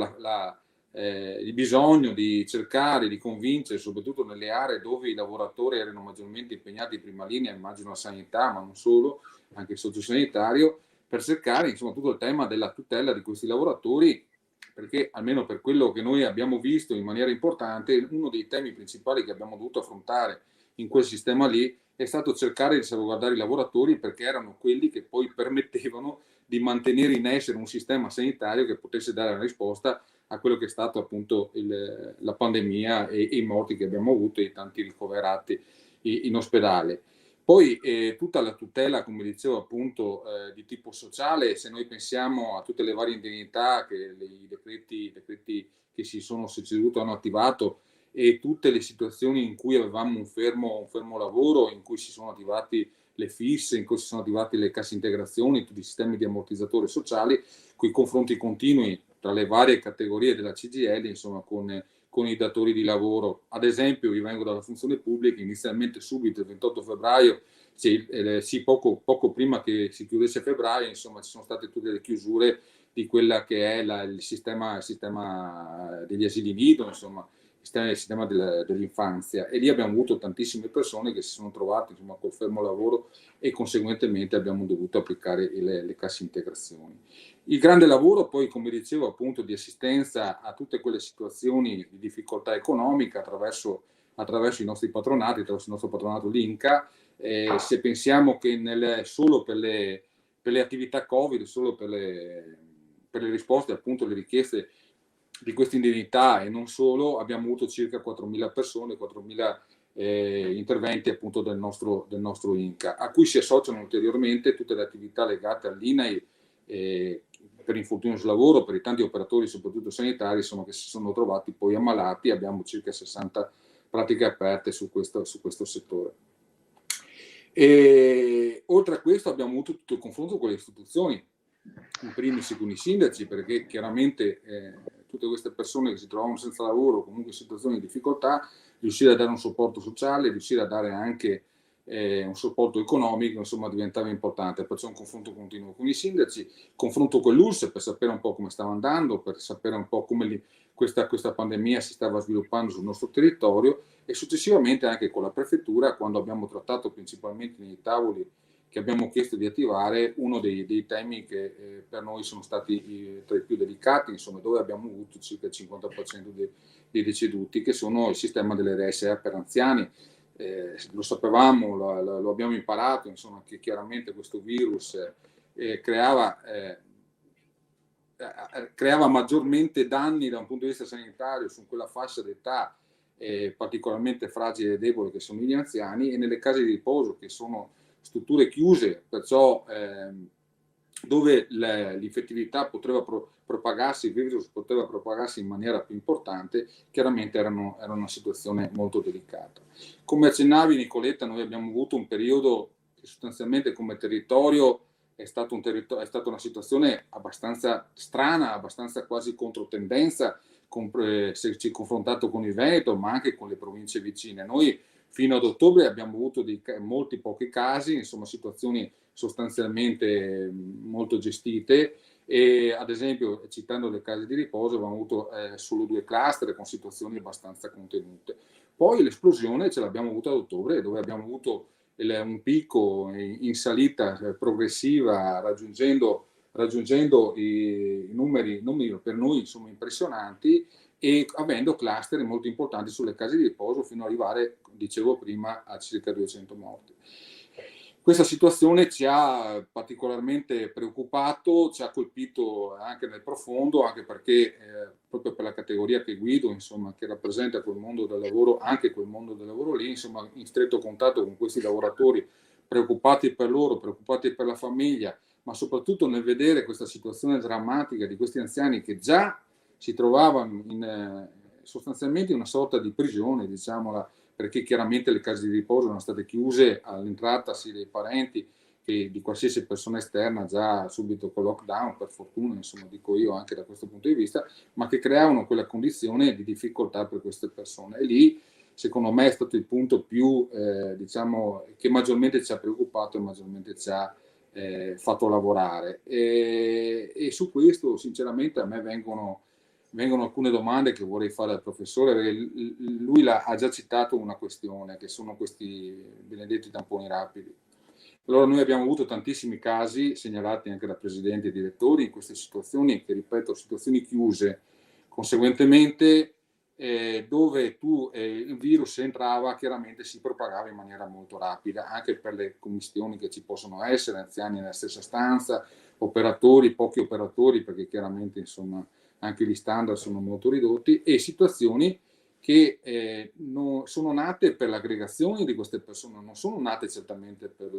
il bisogno di cercare di convincere, soprattutto nelle aree dove i lavoratori erano maggiormente impegnati in prima linea, immagino la sanità, ma non solo, anche il sociosanitario, per cercare, insomma, tutto il tema della tutela di questi lavoratori, perché almeno per quello che noi abbiamo visto in maniera importante, uno dei temi principali che abbiamo dovuto affrontare in quel sistema lì è stato cercare di salvaguardare i lavoratori, perché erano quelli che poi permettevano di mantenere in essere un sistema sanitario che potesse dare una risposta a quello che è stato appunto la pandemia e i morti che abbiamo avuto e i tanti ricoverati in ospedale. Poi tutta la tutela, come dicevo appunto, di tipo sociale, se noi pensiamo a tutte le varie indennità che i decreti che si sono succeduti hanno attivato, e tutte le situazioni in cui avevamo un fermo lavoro, in cui si sono attivati le fisse, in cui si sono attivate le casse integrazioni, tutti i sistemi di ammortizzatori sociali, con i confronti continui tra le varie categorie della CGIL, insomma, con i datori di lavoro. Ad esempio, io vengo dalla funzione pubblica, inizialmente subito il 28 febbraio, sì, poco prima che si chiudesse febbraio, insomma, ci sono state tutte le chiusure di quella che è il sistema degli asili nido, insomma, il sistema dell'infanzia, e lì abbiamo avuto tantissime persone che si sono trovate, insomma, col fermo lavoro, e conseguentemente abbiamo dovuto applicare le casse integrazioni. Il grande lavoro poi, come dicevo, appunto, di assistenza a tutte quelle situazioni di difficoltà economica attraverso i nostri patronati, attraverso il nostro patronato l'INCA. Se pensiamo che solo per le attività Covid, solo per le risposte, appunto, alle richieste di questa indennità e non solo, abbiamo avuto circa 4.000 persone, 4.000 interventi, appunto, del nostro INCA, a cui si associano ulteriormente tutte le attività legate all'INAI per infortunio sul lavoro, per i tanti operatori, soprattutto sanitari, insomma, che si sono trovati poi ammalati. Abbiamo circa 60 pratiche aperte su questo settore. E oltre a questo abbiamo avuto tutto il confronto con le istituzioni, in primis con i sindaci, perché chiaramente tutte queste persone che si trovavano senza lavoro, comunque in situazioni di difficoltà, riuscire a dare un supporto sociale, riuscire a dare anche un supporto economico, insomma, diventava importante. Perciò un confronto continuo con i sindaci, confronto con l'ULSS per sapere un po' come stava andando, per sapere un po' come questa pandemia si stava sviluppando sul nostro territorio, e successivamente anche con la prefettura, quando abbiamo trattato principalmente nei tavoli che abbiamo chiesto di attivare uno dei temi che per noi sono stati tra i più delicati, insomma, dove abbiamo avuto circa il 50% dei deceduti, che sono il sistema delle RSA per anziani. Lo sapevamo, lo abbiamo imparato, insomma, che chiaramente questo virus creava maggiormente danni da un punto di vista sanitario su quella fascia d'età particolarmente fragile e debole che sono gli anziani, e nelle case di riposo, che sono strutture chiuse, perciò dove l'infettività poteva propagarsi, il virus poteva propagarsi in maniera più importante, chiaramente era una situazione molto delicata. Come accennavi, Nicoletta, noi abbiamo avuto un periodo che sostanzialmente come territorio è stata una situazione abbastanza strana, abbastanza quasi controtendenza, se ci confrontato con il Veneto, ma anche con le province vicine. Noi fino ad ottobre abbiamo avuto molti pochi casi, insomma, situazioni sostanzialmente molto gestite, e ad esempio, citando le case di riposo, abbiamo avuto solo 2 cluster con situazioni abbastanza contenute. Poi l'esplosione ce l'abbiamo avuta ad ottobre, dove abbiamo avuto un picco in salita progressiva, raggiungendo i numeri per noi, insomma, impressionanti, e avendo cluster molto importanti sulle case di riposo, fino ad arrivare, dicevo prima, a circa 200 morti. Questa situazione ci ha particolarmente preoccupato, ci ha colpito anche nel profondo, anche perché proprio per la categoria che guido, insomma, che rappresenta quel mondo del lavoro, anche quel mondo del lavoro lì, insomma, in stretto contatto con questi lavoratori, preoccupati per loro, preoccupati per la famiglia, ma soprattutto nel vedere questa situazione drammatica di questi anziani che già si trovavano sostanzialmente in una sorta di prigione, diciamola, perché chiaramente le case di riposo erano state chiuse all'entrata sia dei parenti che di qualsiasi persona esterna, già subito con lockdown, per fortuna, insomma, dico io, anche da questo punto di vista, ma che creavano quella condizione di difficoltà per queste persone. E lì, secondo me, è stato il punto più, diciamo, che maggiormente ci ha preoccupato e maggiormente ci ha fatto lavorare. E su questo, sinceramente, a me vengono alcune domande che vorrei fare al professore, perché lui ha già citato una questione, che sono questi benedetti tamponi rapidi. Allora, noi abbiamo avuto tantissimi casi segnalati anche da presidenti e direttori in queste situazioni, che ripeto, situazioni chiuse, conseguentemente dove il virus entrava, chiaramente si propagava in maniera molto rapida, anche per le commistioni che ci possono essere, anziani nella stessa stanza, operatori, pochi operatori, perché chiaramente, insomma, anche gli standard sono molto ridotti, e situazioni che sono nate per l'aggregazione di queste persone, non sono nate certamente per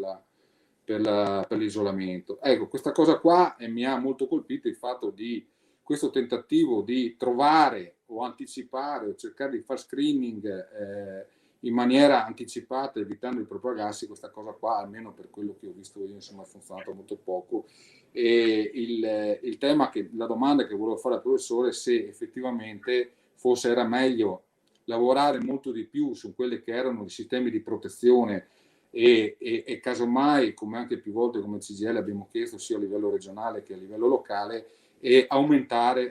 l'isolamento. Ecco, questa cosa qua mi ha molto colpito, il fatto di questo tentativo di trovare o anticipare o cercare di fare screening in maniera anticipata, evitando di propagarsi, questa cosa qua, almeno per quello che ho visto io, insomma, ha funzionato molto poco. E il tema, la domanda che volevo fare al professore, se effettivamente forse era meglio lavorare molto di più su quelli che erano i sistemi di protezione e casomai, come anche più volte come CGIL abbiamo chiesto sia a livello regionale che a livello locale, e aumentare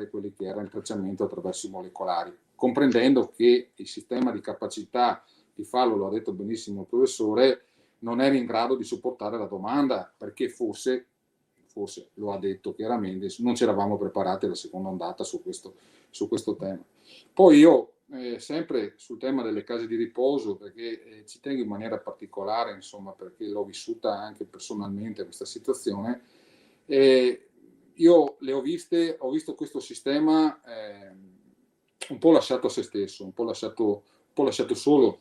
quelli che era il tracciamento attraverso i molecolari, comprendendo che il sistema di capacità di farlo, lo ha detto benissimo il professore, non era in grado di supportare la domanda, perché forse lo ha detto chiaramente, non ci eravamo preparati alla seconda ondata su questo tema. Poi io, sempre sul tema delle case di riposo, perché ci tengo in maniera particolare, insomma, perché l'ho vissuta anche personalmente questa situazione, io le ho visto questo sistema un po' lasciato a se stesso, un po' lasciato solo,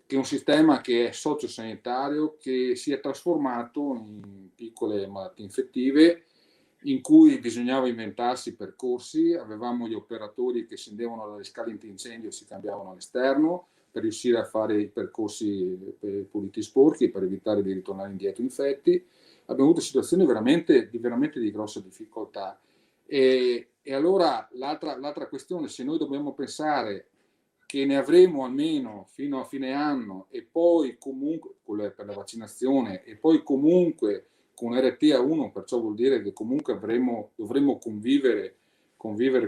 che è un sistema che è sociosanitario, che si è trasformato in piccole malattie infettive, in cui bisognava inventarsi percorsi, avevamo gli operatori che scendevano dalle scale antincendio e si cambiavano all'esterno per riuscire a fare i percorsi puliti sporchi, per evitare di ritornare indietro infetti. Abbiamo avuto situazioni veramente di grossa difficoltà. E allora l'altra questione, se noi dobbiamo pensare che ne avremo almeno fino a fine anno e poi comunque per la vaccinazione e poi comunque con RTA1, perciò vuol dire che comunque dovremo convivere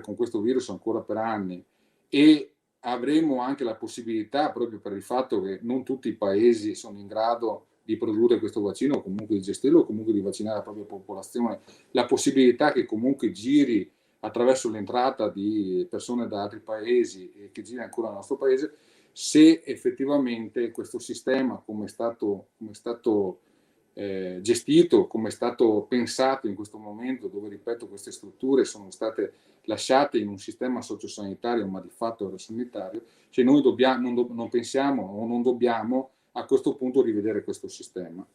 con questo virus ancora per anni, e avremo anche la possibilità, proprio per il fatto che non tutti i paesi sono in grado di produrre questo vaccino, o comunque di gestirlo, o comunque di vaccinare la propria popolazione, la possibilità che comunque giri attraverso l'entrata di persone da altri paesi e che gira ancora nel nostro paese, se effettivamente questo sistema, come è stato gestito, come è stato pensato in questo momento, dove, ripeto, queste strutture sono state lasciate in un sistema sociosanitario, ma di fatto era sanitario, cioè noi non pensiamo o non dobbiamo a questo punto rivedere questo sistema.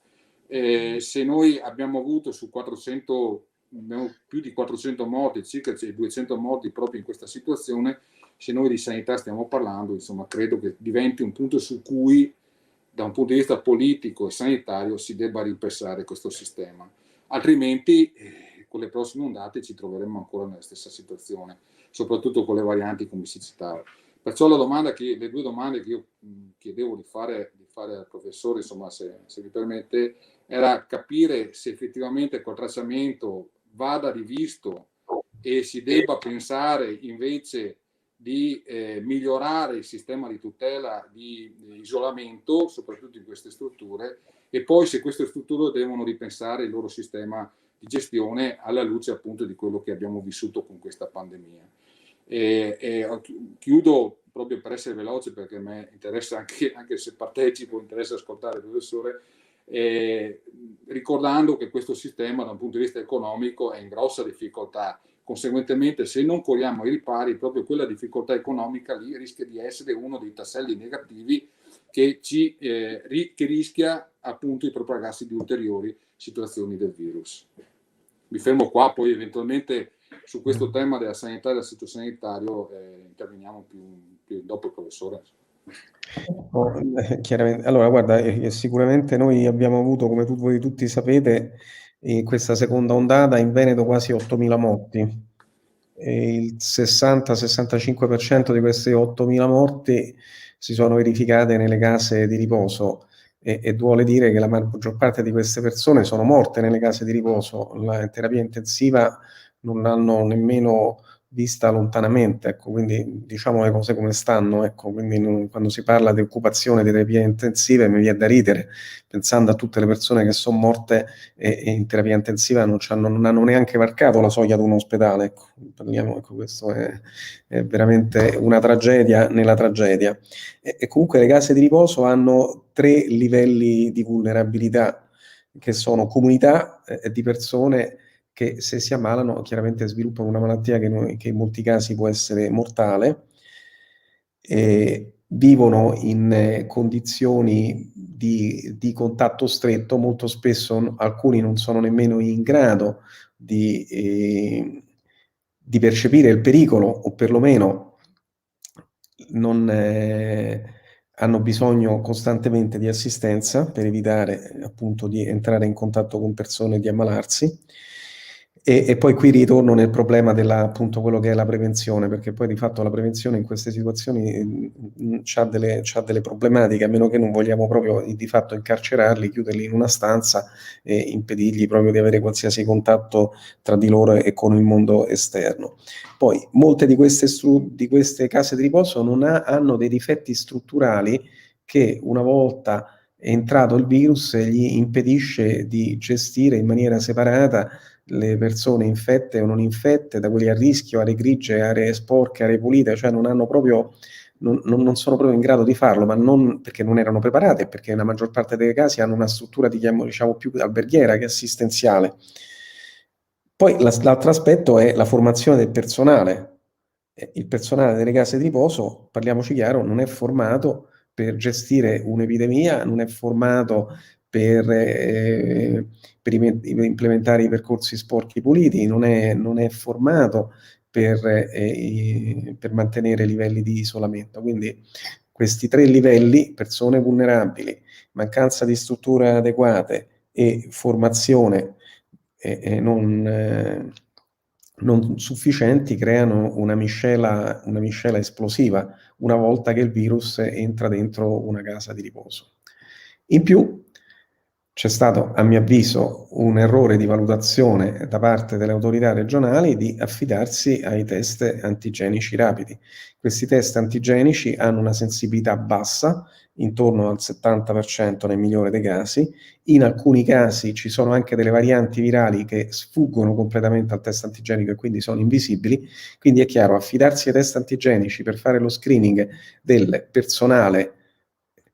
Se noi abbiamo avuto abbiamo più di 400 morti, circa 200 morti proprio in questa situazione, se noi di sanità stiamo parlando, insomma, credo che diventi un punto su cui, da un punto di vista politico e sanitario, si debba ripensare questo sistema. Altrimenti, con le prossime ondate ci troveremo ancora nella stessa situazione, soprattutto con le varianti come si citava. Perciò le due domande che io chiedevo di fare al professore, insomma, se mi permette, era capire se effettivamente col tracciamento vada rivisto e si debba pensare invece di migliorare il sistema di tutela, di isolamento, soprattutto in queste strutture, e poi se queste strutture devono ripensare il loro sistema di gestione alla luce appunto di quello che abbiamo vissuto con questa pandemia. Chiudo proprio per essere veloce, perché a me interessa anche se partecipo, interessa ascoltare il professore, ricordando che questo sistema da un punto di vista economico è in grossa difficoltà. Conseguentemente, se non corriamo ai ripari, proprio quella difficoltà economica lì rischia di essere uno dei tasselli negativi che rischia appunto di propagarsi di ulteriori situazioni del virus. Mi fermo qua, poi eventualmente su questo tema della sanità e del sociosanitario interveniamo più dopo il professore. Chiaramente. Allora, guarda, sicuramente noi abbiamo avuto, come voi tutti sapete, in questa seconda ondata in Veneto quasi 8.000 morti. E il 60-65% di queste 8.000 morti si sono verificate nelle case di riposo, e vuole dire che la maggior parte di queste persone sono morte nelle case di riposo. La terapia intensiva non l'hanno nemmeno vista lontanamente, ecco, quindi diciamo le cose come stanno, ecco, quindi quando si parla di occupazione di terapie intensive mi viene da ridere, pensando a tutte le persone che sono morte e in terapia intensiva non hanno neanche varcato la soglia di un ospedale, ecco, parliamo, ecco, questo è veramente una tragedia nella tragedia. E comunque le case di riposo hanno 3 livelli di vulnerabilità, che sono comunità di persone che, se si ammalano, chiaramente sviluppano una malattia che in molti casi può essere mortale, vivono in condizioni di contatto stretto, molto spesso alcuni non sono nemmeno in grado di di percepire il pericolo, o perlomeno non hanno bisogno costantemente di assistenza per evitare appunto di entrare in contatto con persone e di ammalarsi. E poi qui ritorno nel problema appunto quello che è la prevenzione, perché poi di fatto la prevenzione in queste situazioni c'ha delle problematiche, a meno che non vogliamo proprio di fatto incarcerarli, chiuderli in una stanza e impedirgli proprio di avere qualsiasi contatto tra di loro e con il mondo esterno. Poi molte di queste case di riposo hanno dei difetti strutturali che, una volta entrato il virus, gli impedisce di gestire in maniera separata le persone infette o non infette, da quelli a rischio, aree grigie, aree sporche, aree pulite, cioè non sono proprio in grado di farlo, ma non perché non erano preparate, perché nella maggior parte dei casi hanno una struttura, diciamo, più alberghiera che assistenziale. Poi l'altro aspetto è la formazione del personale. Il personale delle case di riposo, parliamoci chiaro, non è formato per gestire un'epidemia, non è formato per implementare i percorsi sporchi puliti, non è formato per mantenere livelli di isolamento. Quindi questi 3 livelli, persone vulnerabili, mancanza di strutture adeguate e formazione non sufficienti, creano una miscela esplosiva una volta che il virus entra dentro una casa di riposo. In più c'è stato, a mio avviso, un errore di valutazione da parte delle autorità regionali di affidarsi ai test antigenici rapidi. Questi test antigenici hanno una sensibilità bassa, intorno al 70% nel migliore dei casi. In alcuni casi ci sono anche delle varianti virali che sfuggono completamente al test antigenico e quindi sono invisibili. Quindi è chiaro, affidarsi ai test antigenici per fare lo screening del personale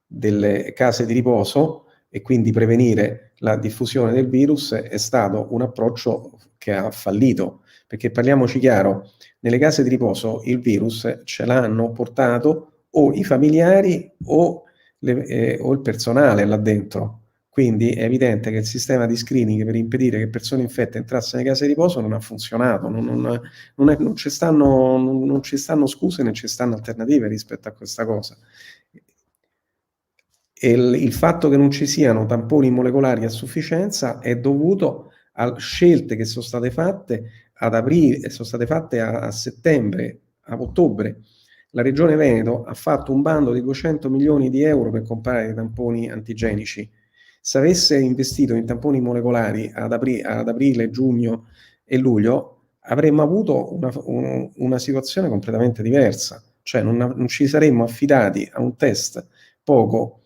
delle case di riposo e quindi prevenire la diffusione del virus è stato un approccio che ha fallito, perché parliamoci chiaro, nelle case di riposo il virus ce l'hanno portato o i familiari o il personale là dentro. Quindi è evidente che il sistema di screening per impedire che persone infette entrassero nelle case di riposo non ha funzionato, non ci stanno scuse né ci stanno alternative rispetto a questa cosa. E il fatto che non ci siano tamponi molecolari a sufficienza è dovuto a scelte che sono state fatte ad aprile, sono state fatte a settembre, a ottobre. La Regione Veneto ha fatto un bando di 200 milioni di euro per comprare i tamponi antigenici. Se avesse investito in tamponi molecolari ad aprile, giugno e luglio, avremmo avuto una situazione completamente diversa. Cioè non ci saremmo affidati a un test poco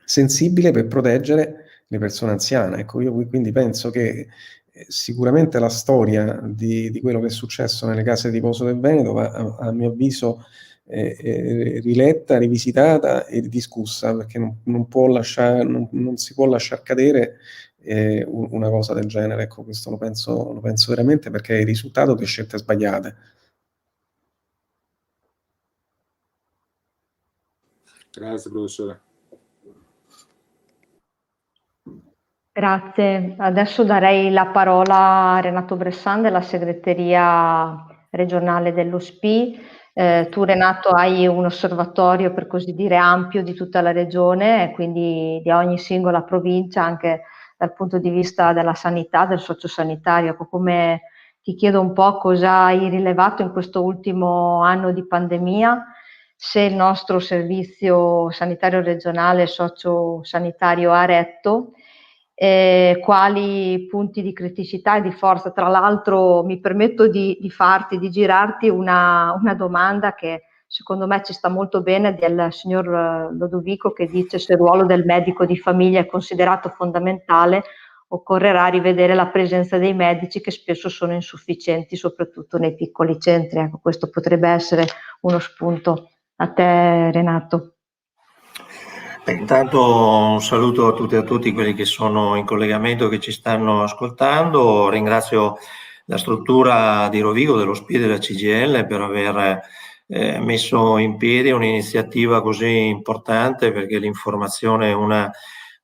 sensibile per proteggere le persone anziane. Ecco, io quindi penso che sicuramente la storia di quello che è successo nelle case di riposo del Veneto va, a mio avviso, riletta, rivisitata e discussa, perché non si può lasciar cadere una cosa del genere. Ecco, questo lo penso veramente, perché è il risultato di scelte sbagliate. Grazie, professore. Grazie. Adesso darei la parola a Renato Bressan della segreteria regionale dello SPI. Tu, Renato, hai un osservatorio, per così dire, ampio di tutta la regione e quindi di ogni singola provincia, anche dal punto di vista della sanità, del sociosanitario. Come ti chiedo un po' cosa hai rilevato in questo ultimo anno di pandemia, se il nostro servizio sanitario regionale sociosanitario ha retto, quali punti di criticità e di forza. Tra l'altro mi permetto di girarti una domanda che secondo me ci sta molto bene, del signor Lodovico, che dice: se il ruolo del medico di famiglia è considerato fondamentale, occorrerà rivedere la presenza dei medici, che spesso sono insufficienti, soprattutto nei piccoli centri. Ecco, questo potrebbe essere uno spunto. A te, Renato. Intanto un saluto a tutte e a tutti quelli che sono in collegamento, che ci stanno ascoltando. Ringrazio la struttura di Rovigo, dello SPI e della CGIL per aver messo in piedi un'iniziativa così importante, perché l'informazione è una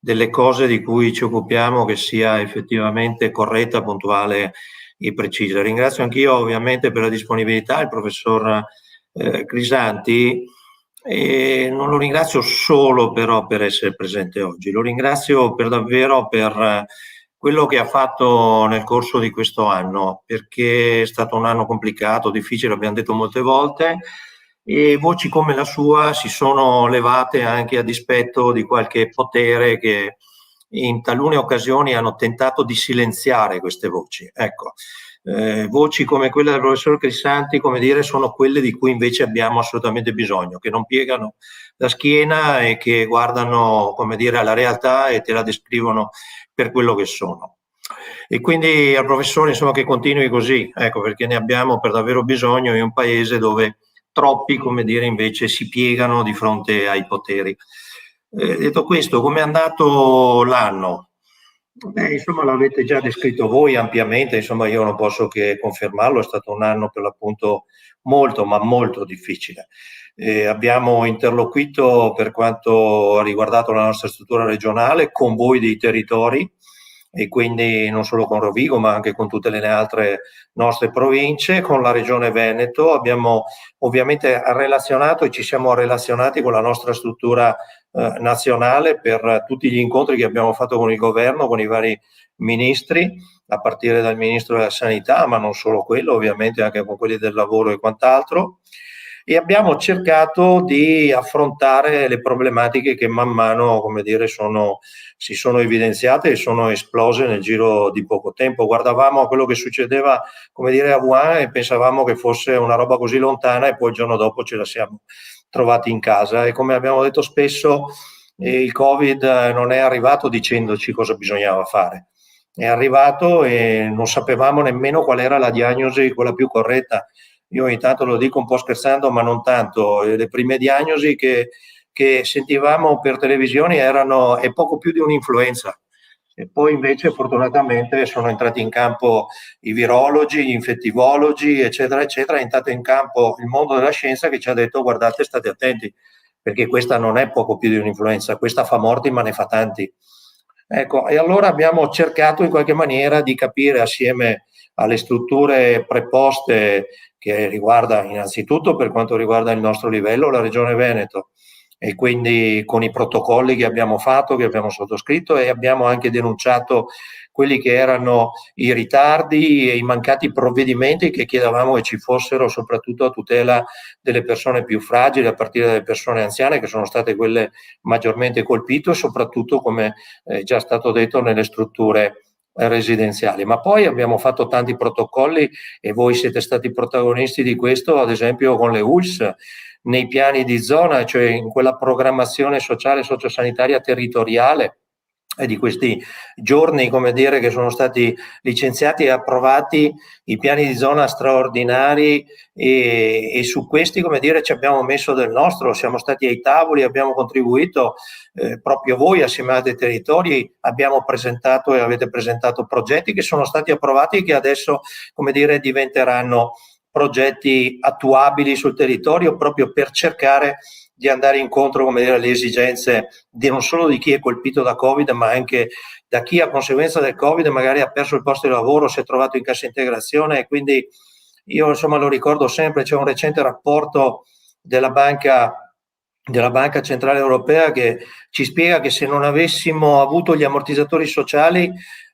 delle cose di cui ci occupiamo, che sia effettivamente corretta, puntuale e precise. Ringrazio anch'io ovviamente per la disponibilità il professor Crisanti, e non lo ringrazio solo però per essere presente oggi, lo ringrazio davvero per quello che ha fatto nel corso di questo anno, perché è stato un anno complicato, difficile, l'abbiamo detto molte volte, e voci come la sua si sono levate anche a dispetto di qualche potere che in talune occasioni hanno tentato di silenziare queste voci. Ecco, voci come quella del professor Crisanti, come dire, sono quelle di cui invece abbiamo assolutamente bisogno, che non piegano la schiena e che guardano, come dire, alla realtà e te la descrivono per quello che sono. E quindi al professore, insomma, che continui così, ecco, perché ne abbiamo per davvero bisogno in un paese dove troppi, come dire, invece si piegano di fronte ai poteri. Detto questo, come è andato l'anno? Beh, insomma, l'avete già descritto voi ampiamente, insomma, io non posso che confermarlo, è stato un anno per l'appunto molto, ma molto difficile. Abbiamo interloquito per quanto ha riguardato la nostra struttura regionale con voi dei territori, e quindi non solo con Rovigo ma anche con tutte le altre nostre province, con la Regione Veneto. Abbiamo ovviamente relazionato e ci siamo relazionati con la nostra struttura nazionale per tutti gli incontri che abbiamo fatto con il governo, con i vari ministri, a partire dal ministro della sanità, ma non solo quello, ovviamente anche con quelli del lavoro e quant'altro, e abbiamo cercato di affrontare le problematiche che man mano, come dire, si sono evidenziate e sono esplose nel giro di poco tempo. Guardavamo a quello che succedeva, come dire, a Wuhan e pensavamo che fosse una roba così lontana, e poi il giorno dopo ce la siamo trovati in casa. E come abbiamo detto spesso, il Covid non è arrivato dicendoci cosa bisognava fare. È arrivato e non sapevamo nemmeno qual era la diagnosi, quella più corretta. Io ogni tanto lo dico un po' scherzando, ma non tanto. Le prime diagnosi che sentivamo per televisione è poco più di un'influenza. E poi invece fortunatamente sono entrati in campo i virologi, gli infettivologi, eccetera, eccetera. È entrato in campo il mondo della scienza che ci ha detto: guardate, state attenti, perché questa non è poco più di un'influenza, questa fa morti ma ne fa tanti. Ecco, e allora abbiamo cercato in qualche maniera di capire assieme alle strutture preposte, che riguarda innanzitutto, per quanto riguarda il nostro livello, la Regione Veneto, e quindi con i protocolli che abbiamo fatto, che abbiamo sottoscritto, e abbiamo anche denunciato quelli che erano i ritardi e i mancati provvedimenti che chiedevamo che ci fossero, soprattutto a tutela delle persone più fragili, a partire dalle persone anziane, che sono state quelle maggiormente colpite, soprattutto, come è già stato detto, nelle strutture residenziali. Ma poi abbiamo fatto tanti protocolli, e voi siete stati protagonisti di questo, ad esempio con le ULS, nei piani di zona, cioè in quella programmazione sociale e sociosanitaria territoriale, e di questi giorni, come dire, che sono stati licenziati e approvati i piani di zona straordinari, e su questi, come dire, ci abbiamo messo del nostro, siamo stati ai tavoli, abbiamo contribuito, proprio voi assieme a dei territori abbiamo presentato e avete presentato progetti che sono stati approvati e che adesso, come dire, diventeranno progetti attuabili sul territorio, proprio per cercare di andare incontro, come dire, alle esigenze non solo di chi è colpito da Covid, ma anche da chi a conseguenza del Covid magari ha perso il posto di lavoro, si è trovato in cassa integrazione. E quindi io, insomma, lo ricordo sempre, c'è un recente rapporto della Banca Centrale Europea che ci spiega che se non avessimo avuto gli ammortizzatori sociali,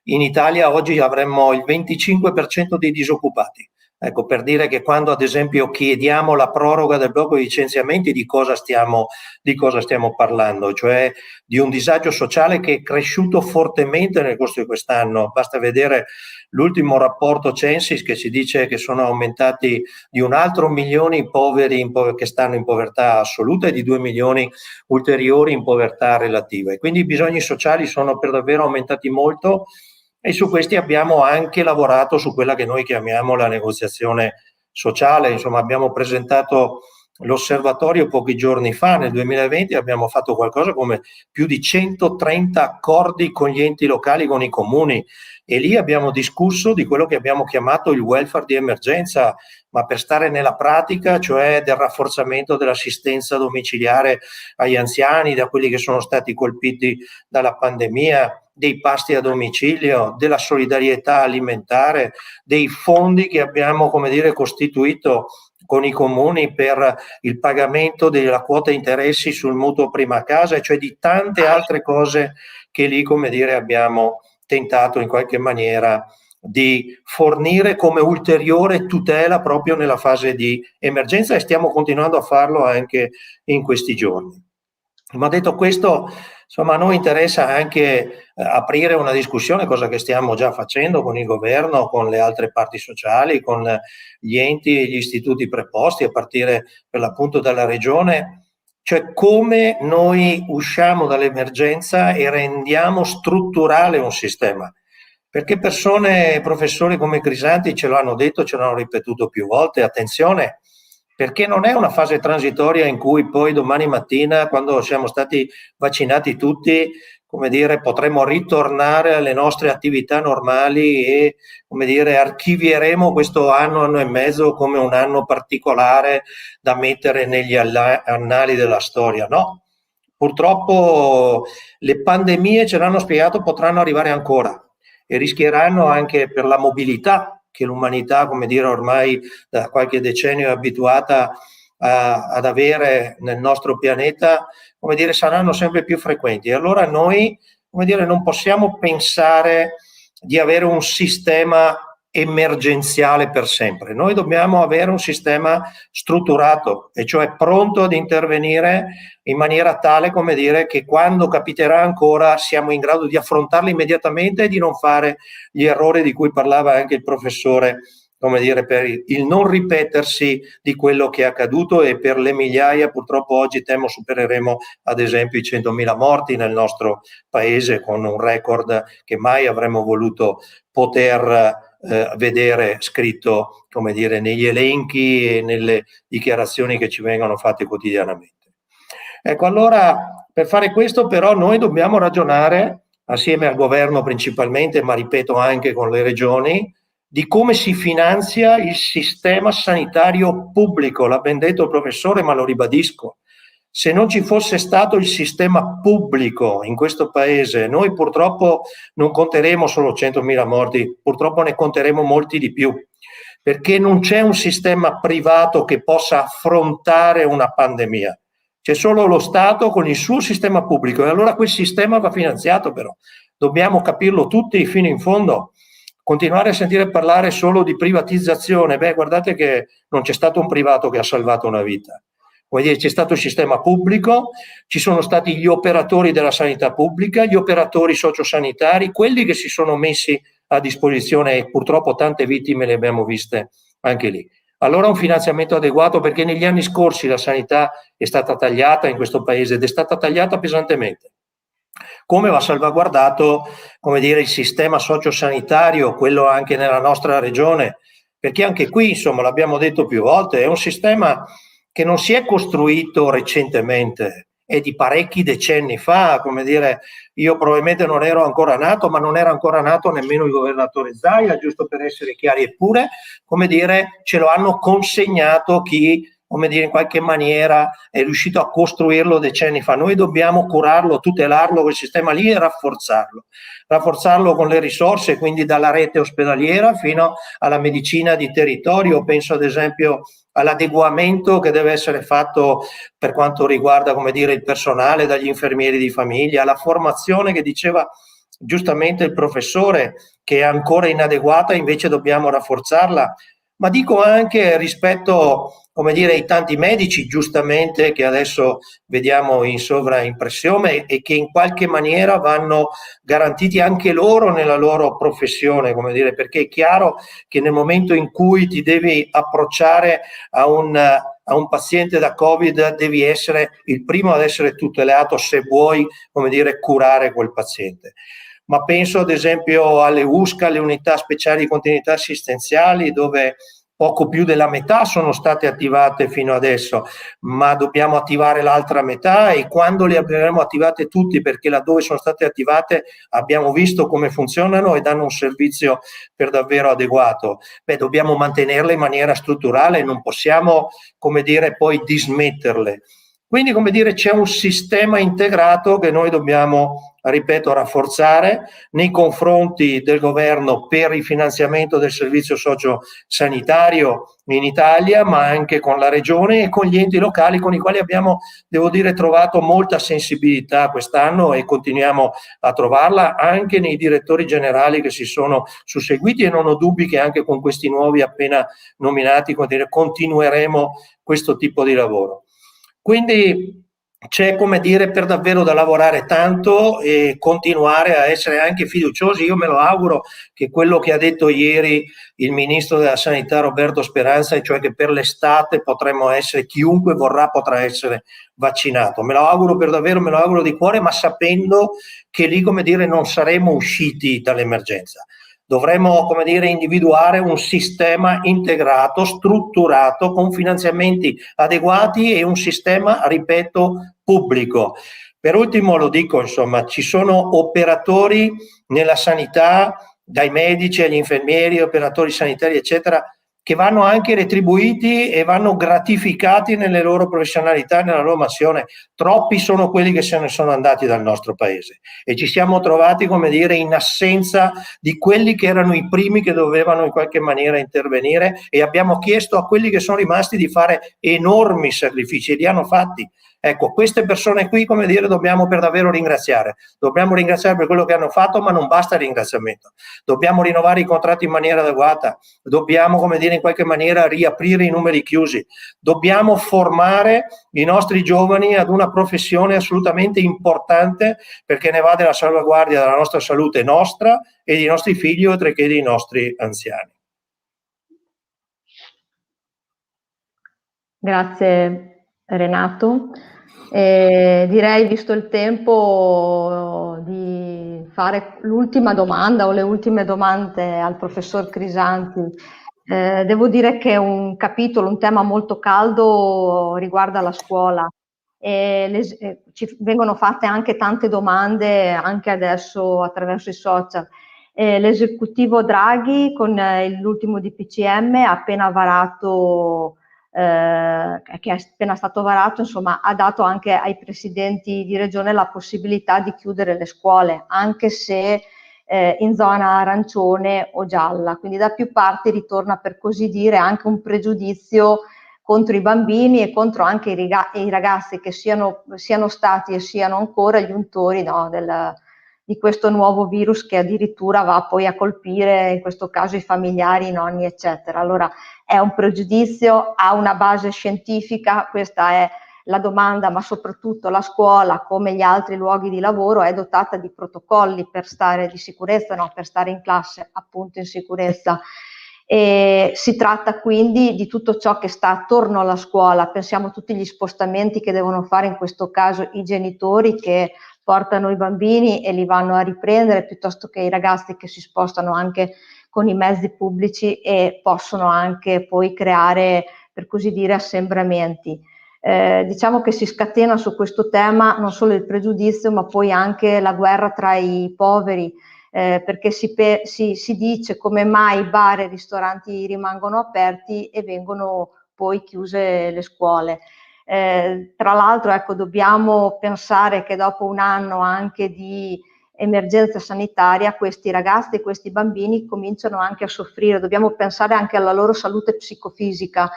in Italia oggi avremmo il 25% dei disoccupati. Ecco, per dire che quando ad esempio chiediamo la proroga del blocco di licenziamenti, di cosa stiamo parlando? Cioè di un disagio sociale che è cresciuto fortemente nel corso di quest'anno. Basta vedere l'ultimo rapporto Censis, che ci dice che sono aumentati di un altro milione i poveri che stanno in povertà assoluta, e di 2 milioni ulteriori in povertà relativa. E quindi i bisogni sociali sono per davvero aumentati molto, e su questi abbiamo anche lavorato su quella che noi chiamiamo la negoziazione sociale. Insomma, abbiamo presentato l'osservatorio pochi giorni fa, nel 2020, abbiamo fatto qualcosa come più di 130 accordi con gli enti locali, con i comuni, e lì abbiamo discusso di quello che abbiamo chiamato il welfare di emergenza, ma per stare nella pratica, cioè del rafforzamento dell'assistenza domiciliare agli anziani, da quelli che sono stati colpiti dalla pandemia, dei pasti a domicilio, della solidarietà alimentare, dei fondi che abbiamo, come dire, costituito con i comuni per il pagamento della quota interessi sul mutuo prima casa, cioè di tante altre cose che lì, come dire, abbiamo tentato in qualche maniera di fornire come ulteriore tutela proprio nella fase di emergenza, e stiamo continuando a farlo anche in questi giorni. Ma detto questo, insomma, a noi interessa anche aprire una discussione, cosa che stiamo già facendo con il governo, con le altre parti sociali, con gli enti e gli istituti preposti, a partire per l'appunto dalla regione, cioè come noi usciamo dall'emergenza e rendiamo strutturale un sistema. Perché persone, professori come Crisanti ce l'hanno detto, ce l'hanno ripetuto più volte, attenzione, perché non è una fase transitoria in cui poi domani mattina, quando siamo stati vaccinati tutti, come dire, potremo ritornare alle nostre attività normali e, come dire, archivieremo questo anno e mezzo come un anno particolare da mettere negli annali della storia. No, purtroppo le pandemie, ce l'hanno spiegato, potranno arrivare ancora e rischieranno anche per la mobilità che l'umanità, come dire, ormai da qualche decennio è abituata ad avere nel nostro pianeta, come dire, saranno sempre più frequenti. E allora noi, come dire, non possiamo pensare di avere un sistema emergenziale per sempre. Noi dobbiamo avere un sistema strutturato, e cioè pronto ad intervenire in maniera tale, come dire, che quando capiterà ancora siamo in grado di affrontarli immediatamente e di non fare gli errori di cui parlava anche il professore, come dire, per il non ripetersi di quello che è accaduto, e per le migliaia, purtroppo oggi temo supereremo ad esempio i 100.000 morti nel nostro paese, con un record che mai avremmo voluto poter vedere scritto, come dire, negli elenchi e nelle dichiarazioni che ci vengono fatte quotidianamente. Ecco, allora, per fare questo però noi dobbiamo ragionare assieme al governo principalmente, ma ripeto anche con le regioni, di come si finanzia il sistema sanitario pubblico. L'ha ben detto il professore, ma lo ribadisco. Se non ci fosse stato il sistema pubblico in questo paese, noi purtroppo non conteremo solo 100.000 morti, purtroppo ne conteremo molti di più, perché non c'è un sistema privato che possa affrontare una pandemia. C'è solo lo Stato con il suo sistema pubblico, e allora quel sistema va finanziato però. Dobbiamo capirlo tutti fino in fondo. Continuare a sentire parlare solo di privatizzazione, guardate che non c'è stato un privato che ha salvato una vita. Vuol dire, c'è stato il sistema pubblico, ci sono stati gli operatori della sanità pubblica, gli operatori sociosanitari, quelli che si sono messi a disposizione, e purtroppo tante vittime le abbiamo viste anche lì. Allora un finanziamento adeguato, perché negli anni scorsi la sanità è stata tagliata in questo paese, ed è stata tagliata pesantemente. Come va salvaguardato, come dire, il sistema sociosanitario, quello anche nella nostra regione, perché anche qui, insomma, l'abbiamo detto più volte, è un sistema che non si è costruito recentemente, è di parecchi decenni fa, come dire, io probabilmente non ero ancora nato, ma non era ancora nato nemmeno il governatore Zaia, giusto per essere chiari, eppure, come dire, ce lo hanno consegnato chi, come dire, in qualche maniera è riuscito a costruirlo decenni fa. Noi dobbiamo curarlo, tutelarlo, quel sistema lì, e rafforzarlo con le risorse, quindi dalla rete ospedaliera fino alla medicina di territorio. Penso ad esempio all'adeguamento che deve essere fatto per quanto riguarda, come dire, il personale, dagli infermieri di famiglia, alla formazione che diceva giustamente il professore, che è ancora inadeguata, invece dobbiamo rafforzarla. Ma dico anche rispetto, come dire, ai tanti medici, giustamente, che adesso vediamo in sovraimpressione e che in qualche maniera vanno garantiti anche loro nella loro professione, come dire, perché è chiaro che nel momento in cui ti devi approcciare a un paziente da Covid, devi essere il primo ad essere tutelato se vuoi, come dire, curare quel paziente. Ma penso ad esempio alle USCA, le unità speciali di continuità assistenziali, dove poco più della metà sono state attivate fino adesso, ma dobbiamo attivare l'altra metà, e quando le avremo attivate tutti, perché laddove sono state attivate abbiamo visto come funzionano e danno un servizio per davvero adeguato, dobbiamo mantenerle in maniera strutturale, non possiamo, come dire, poi dismetterle. Quindi, come dire, c'è un sistema integrato che noi dobbiamo, ripeto, rafforzare nei confronti del governo per il finanziamento del servizio sociosanitario in Italia, ma anche con la regione e con gli enti locali, con i quali abbiamo, devo dire, trovato molta sensibilità quest'anno, e continuiamo a trovarla anche nei direttori generali che si sono susseguiti, e non ho dubbi che anche con questi nuovi appena nominati, continueremo questo tipo di lavoro. Quindi c'è, come dire, per davvero da lavorare tanto e continuare a essere anche fiduciosi. Io me lo auguro che quello che ha detto ieri il ministro della Sanità Roberto Speranza, cioè che per l'estate potremmo essere, chiunque vorrà potrà essere vaccinato. Me lo auguro per davvero, me lo auguro di cuore, ma sapendo che lì, come dire, non saremo usciti dall'emergenza. Dovremmo, come dire, individuare un sistema integrato, strutturato, con finanziamenti adeguati e un sistema, ripeto, pubblico. Per ultimo lo dico, insomma, ci sono operatori nella sanità, dai medici agli infermieri, operatori sanitari, eccetera, che vanno anche retribuiti e vanno gratificati nelle loro professionalità e nella loro mansione. Troppi sono quelli che se ne sono andati dal nostro paese e ci siamo trovati, come dire, in assenza di quelli che erano i primi che dovevano in qualche maniera intervenire, e abbiamo chiesto a quelli che sono rimasti di fare enormi sacrifici, e li hanno fatti. Ecco, queste persone qui, come dire, dobbiamo per davvero ringraziare. Dobbiamo ringraziare per quello che hanno fatto, ma non basta il ringraziamento. Dobbiamo rinnovare i contratti in maniera adeguata, dobbiamo, come dire, in qualche maniera riaprire i numeri chiusi, dobbiamo formare i nostri giovani ad una professione assolutamente importante, perché ne va della salvaguardia della nostra salute, nostra e dei nostri figli, oltre che dei nostri anziani. Grazie Renato. Direi, visto il tempo, di fare l'ultima domanda o le ultime domande al professor Crisanti. Devo dire che un capitolo, un tema molto caldo riguarda la scuola. Ci vengono fatte anche tante domande, anche adesso attraverso i social. L'esecutivo Draghi, con l'ultimo DPCM, ha appena varato, che è appena stato varato, insomma, ha dato anche ai presidenti di regione la possibilità di chiudere le scuole, anche se in zona arancione o gialla. Quindi da più parti ritorna, per così dire, anche un pregiudizio contro i bambini e contro anche i ragazzi che siano stati e siano ancora gli untori, no, di questo nuovo virus, che addirittura va poi a colpire in questo caso i familiari, i nonni, eccetera. Allora è un pregiudizio, ha una base scientifica, questa è la domanda, ma soprattutto la scuola, come gli altri luoghi di lavoro, è dotata di protocolli per stare di sicurezza, no? Per stare in classe appunto in sicurezza. E si tratta quindi di tutto ciò che sta attorno alla scuola. Pensiamo a tutti gli spostamenti che devono fare in questo caso i genitori che portano i bambini e li vanno a riprendere, piuttosto che i ragazzi che si spostano anche con i mezzi pubblici e possono anche poi creare, per così dire, assembramenti. Diciamo che si scatena su questo tema non solo il pregiudizio, ma poi anche la guerra tra i poveri, perché si dice come mai bar e ristoranti rimangono aperti e vengono poi chiuse le scuole. Tra l'altro, ecco, dobbiamo pensare che dopo un anno anche di emergenza sanitaria, questi ragazzi e questi bambini cominciano anche a soffrire, dobbiamo pensare anche alla loro salute psicofisica.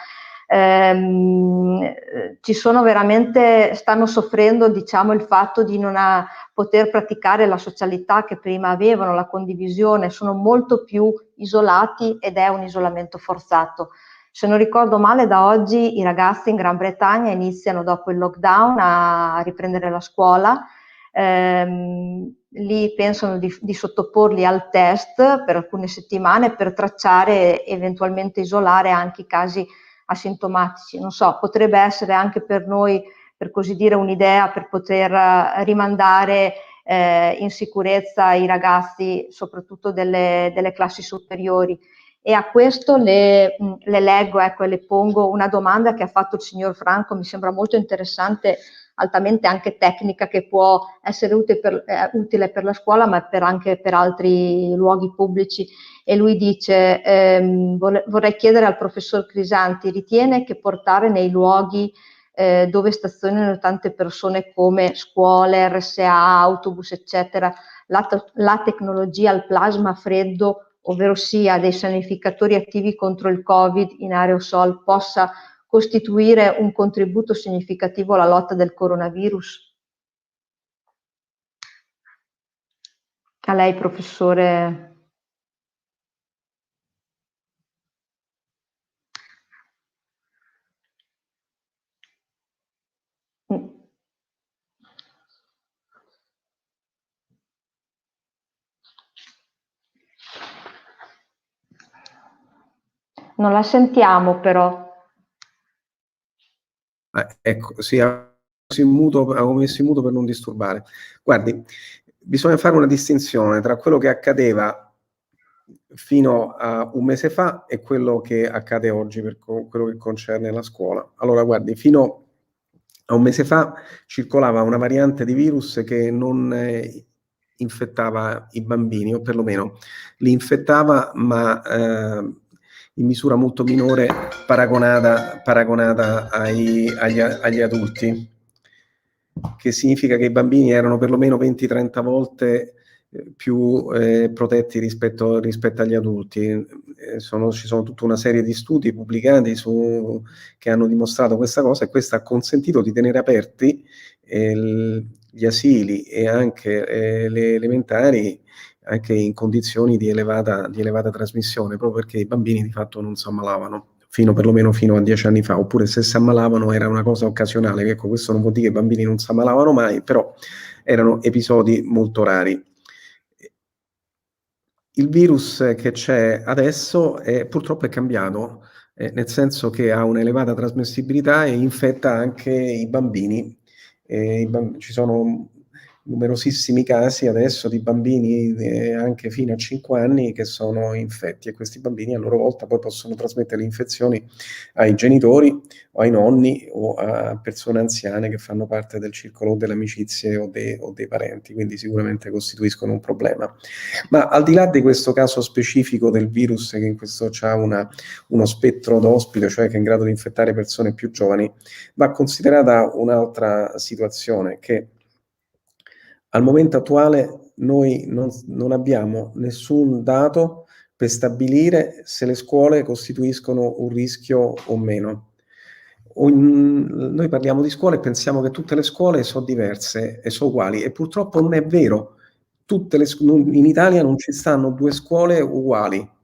Ci sono veramente, stanno soffrendo, diciamo, il fatto di non poter praticare la socialità che prima avevano, la condivisione, sono molto più isolati ed è un isolamento forzato. Se non ricordo male, da oggi i ragazzi in Gran Bretagna iniziano, dopo il lockdown, a riprendere la scuola. Lì pensano di sottoporli al test per alcune settimane per tracciare e eventualmente isolare anche i casi asintomatici. Non so, potrebbe essere anche per noi, per così dire, un'idea per poter rimandare in sicurezza i ragazzi, soprattutto delle classi superiori. E a questo le leggo, ecco, e le pongo una domanda che ha fatto il signor Franco, mi sembra molto interessante, altamente anche tecnica, che può essere utile per la scuola, ma anche per altri luoghi pubblici. E lui dice, vorrei chiedere al professor Crisanti, ritiene che portare nei luoghi dove stazionano tante persone come scuole, RSA, autobus, eccetera, la tecnologia al plasma freddo, ovvero sia dei sanificatori attivi contro il Covid in aerosol, possa costituire un contributo significativo alla lotta del coronavirus? A lei, professore. Non la sentiamo però. Ecco, sì, avevo messo in muto per non disturbare. Guardi, bisogna fare una distinzione tra quello che accadeva fino a un mese fa e quello che accade oggi per quello che concerne la scuola. Allora, guardi, fino a un mese fa circolava una variante di virus che non infettava i bambini, o perlomeno li infettava, ma in misura molto minore paragonata agli adulti, che significa che i bambini erano perlomeno 20-30 volte più protetti rispetto agli adulti. Ci sono tutta una serie di studi pubblicati che hanno dimostrato questa cosa, e questo ha consentito di tenere aperti gli asili e anche le elementari anche in condizioni di elevata trasmissione, proprio perché i bambini di fatto non si ammalavano, perlomeno fino a 10 anni fa, oppure se si ammalavano era una cosa occasionale. Ecco, questo non vuol dire che i bambini non si ammalavano mai, però erano episodi molto rari. Il virus che c'è adesso purtroppo è cambiato, nel senso che ha un'elevata trasmissibilità e infetta anche i bambini. Ci sono numerosissimi casi adesso di bambini anche fino a 5 anni che sono infetti, e questi bambini a loro volta poi possono trasmettere le infezioni ai genitori o ai nonni o a persone anziane che fanno parte del circolo delle amicizie o dei parenti, quindi sicuramente costituiscono un problema. Ma al di là di questo caso specifico del virus, che in questo ha uno spettro d'ospite, cioè che è in grado di infettare persone più giovani, va considerata un'altra situazione, che al momento attuale noi non abbiamo nessun dato per stabilire se le scuole costituiscono un rischio o meno. Noi parliamo di scuole e pensiamo che tutte le scuole sono diverse e sono uguali, e purtroppo non è vero. In Italia non ci stanno due scuole uguali.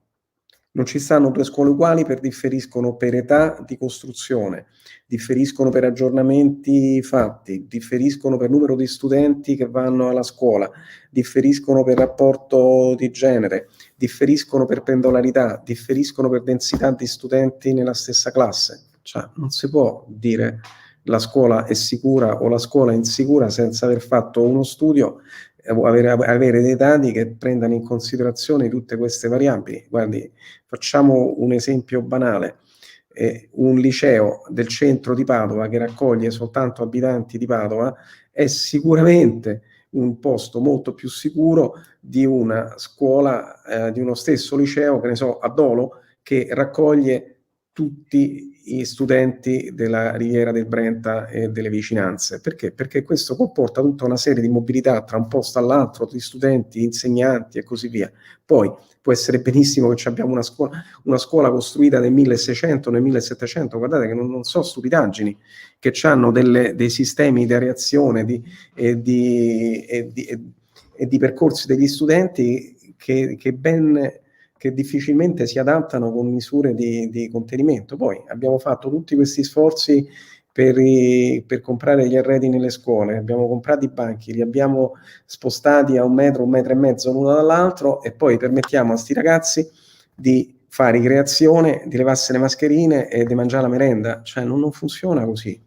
Non ci stanno due scuole uguali, differiscono per età di costruzione, differiscono per aggiornamenti fatti, differiscono per numero di studenti che vanno alla scuola, differiscono per rapporto di genere, differiscono per pendolarità, differiscono per densità di studenti nella stessa classe. Cioè, non si può dire la scuola è sicura o la scuola è insicura senza aver fatto uno studio, avere dei dati che prendano in considerazione tutte queste variabili. Guardi, facciamo un esempio banale. Un liceo del centro di Padova che raccoglie soltanto abitanti di Padova è sicuramente un posto molto più sicuro di una scuola, di uno stesso liceo, che ne so, a Dolo, che raccoglie tutti gli studenti della Riviera del Brenta e delle vicinanze. Perché? Perché questo comporta tutta una serie di mobilità tra un posto all'altro, di studenti, insegnanti e così via. Poi può essere benissimo che abbiamo una scuola costruita nel 1600, nel 1700, guardate che non so stupidaggini, che hanno dei sistemi di areazione e di percorsi degli studenti che difficilmente si adattano con misure di contenimento. Poi abbiamo fatto tutti questi sforzi per comprare gli arredi nelle scuole, abbiamo comprato i banchi, li abbiamo spostati a 1 metro, 1,5 metri l'uno dall'altro, e poi permettiamo a sti ragazzi di fare ricreazione, di levarsi le mascherine e di mangiare la merenda. Cioè non funziona così.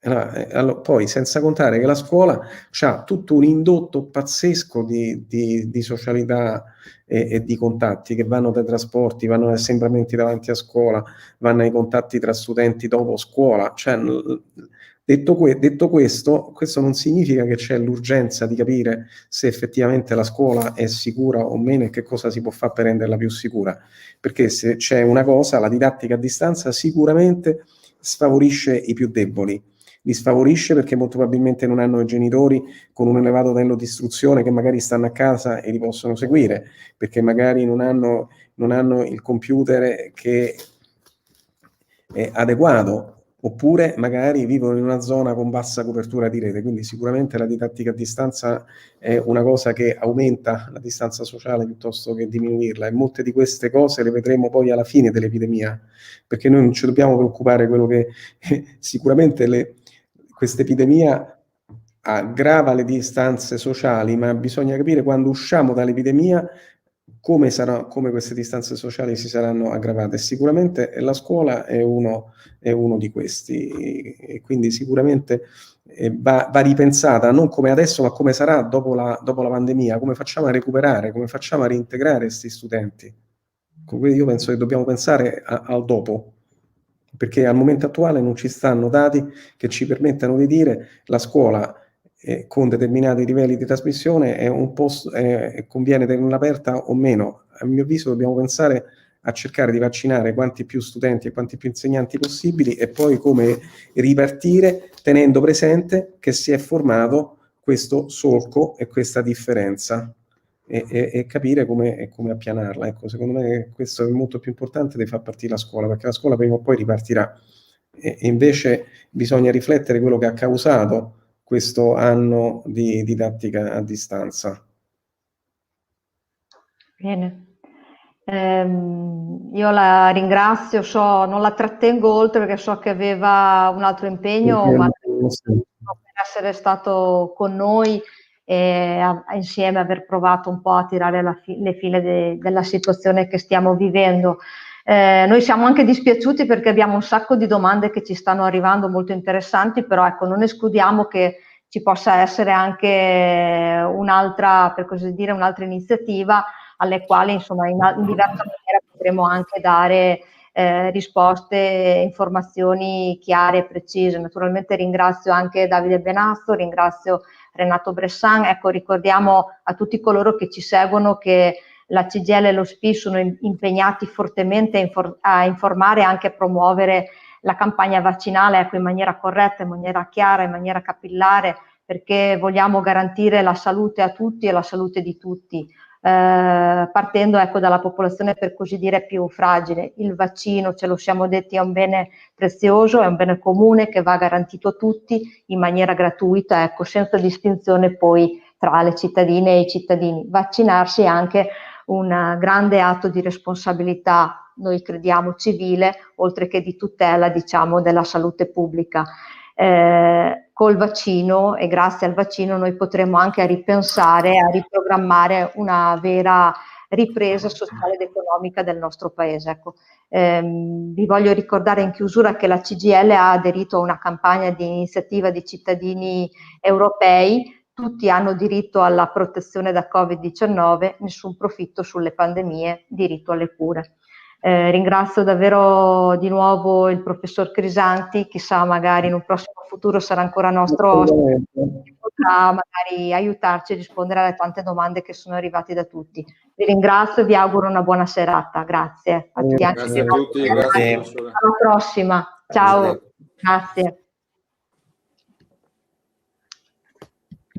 Allora, poi senza contare che la scuola ha tutto un indotto pazzesco di socialità e di contatti, che vanno dai trasporti, vanno agli assembramenti davanti a scuola, vanno ai contatti tra studenti dopo scuola. Cioè, detto questo non significa che c'è l'urgenza di capire se effettivamente la scuola è sicura o meno e che cosa si può fare per renderla più sicura, perché se c'è una cosa, la didattica a distanza sicuramente sfavorisce i più deboli. Li sfavorisce perché molto probabilmente non hanno i genitori con un elevato livello di istruzione che magari stanno a casa e li possono seguire, perché magari non hanno il computer che è adeguato, oppure magari vivono in una zona con bassa copertura di rete. Quindi sicuramente la didattica a distanza è una cosa che aumenta la distanza sociale piuttosto che diminuirla, e molte di queste cose le vedremo poi alla fine dell'epidemia, perché noi non ci dobbiamo preoccupare quello che sicuramente questa epidemia aggrava le distanze sociali, ma bisogna capire quando usciamo dall'epidemia come queste distanze sociali si saranno aggravate. Sicuramente la scuola è uno di questi, e quindi sicuramente va ripensata non come adesso, ma come sarà dopo la pandemia, come facciamo a recuperare, come facciamo a reintegrare questi studenti. Io penso che dobbiamo pensare al dopo, perché al momento attuale non ci stanno dati che ci permettano di dire la scuola con determinati livelli di trasmissione conviene tenerla aperta o meno. A mio avviso dobbiamo pensare a cercare di vaccinare quanti più studenti e quanti più insegnanti possibili, e poi come ripartire tenendo presente che si è formato questo solco e questa differenza, e capire come appianarla. Ecco, secondo me questo è molto più importante di far partire la scuola, perché la scuola prima o poi ripartirà, e invece bisogna riflettere quello che ha causato questo anno di didattica a distanza. Bene. Io la ringrazio, non la trattengo oltre perché so che aveva un altro impegno, ma per essere stato con noi e insieme aver provato un po' a tirare le file della situazione che stiamo vivendo. Noi siamo anche dispiaciuti perché abbiamo un sacco di domande che ci stanno arrivando molto interessanti, però ecco, non escludiamo che ci possa essere anche un'altra, per così dire, un'altra iniziativa alle quali insomma in diversa maniera potremo anche dare risposte, informazioni chiare e precise. Naturalmente ringrazio anche Davide Benazzo, ringrazio Renato Bressan. Ecco, ricordiamo a tutti coloro che ci seguono che la CGIL e lo SPI sono impegnati fortemente a informare e anche a promuovere la campagna vaccinale, ecco, in maniera corretta, in maniera chiara, in maniera capillare, perché vogliamo garantire la salute a tutti e la salute di tutti. Partendo ecco dalla popolazione per così dire più fragile. Il vaccino, ce lo siamo detti, è un bene prezioso, è un bene comune che va garantito a tutti in maniera gratuita, ecco, senza distinzione poi tra le cittadine e i cittadini. Vaccinarsi è anche un grande atto di responsabilità, noi crediamo civile, oltre che di tutela, diciamo, della salute pubblica. Col vaccino e grazie al vaccino noi potremo anche ripensare, a riprogrammare una vera ripresa sociale ed economica del nostro paese. Ecco, vi voglio ricordare in chiusura che la CGIL ha aderito a una campagna di iniziativa di cittadini europei. Tutti hanno diritto alla protezione da Covid-19, nessun profitto sulle pandemie, diritto alle cure. Ringrazio davvero di nuovo il professor Crisanti, chissà magari in un prossimo futuro sarà ancora nostro ospite e potrà magari aiutarci a rispondere alle tante domande che sono arrivate da tutti. Vi ringrazio e vi auguro una buona serata. Grazie a tutti. Grazie a tutti, grazie. Alla prossima. Ciao. Grazie.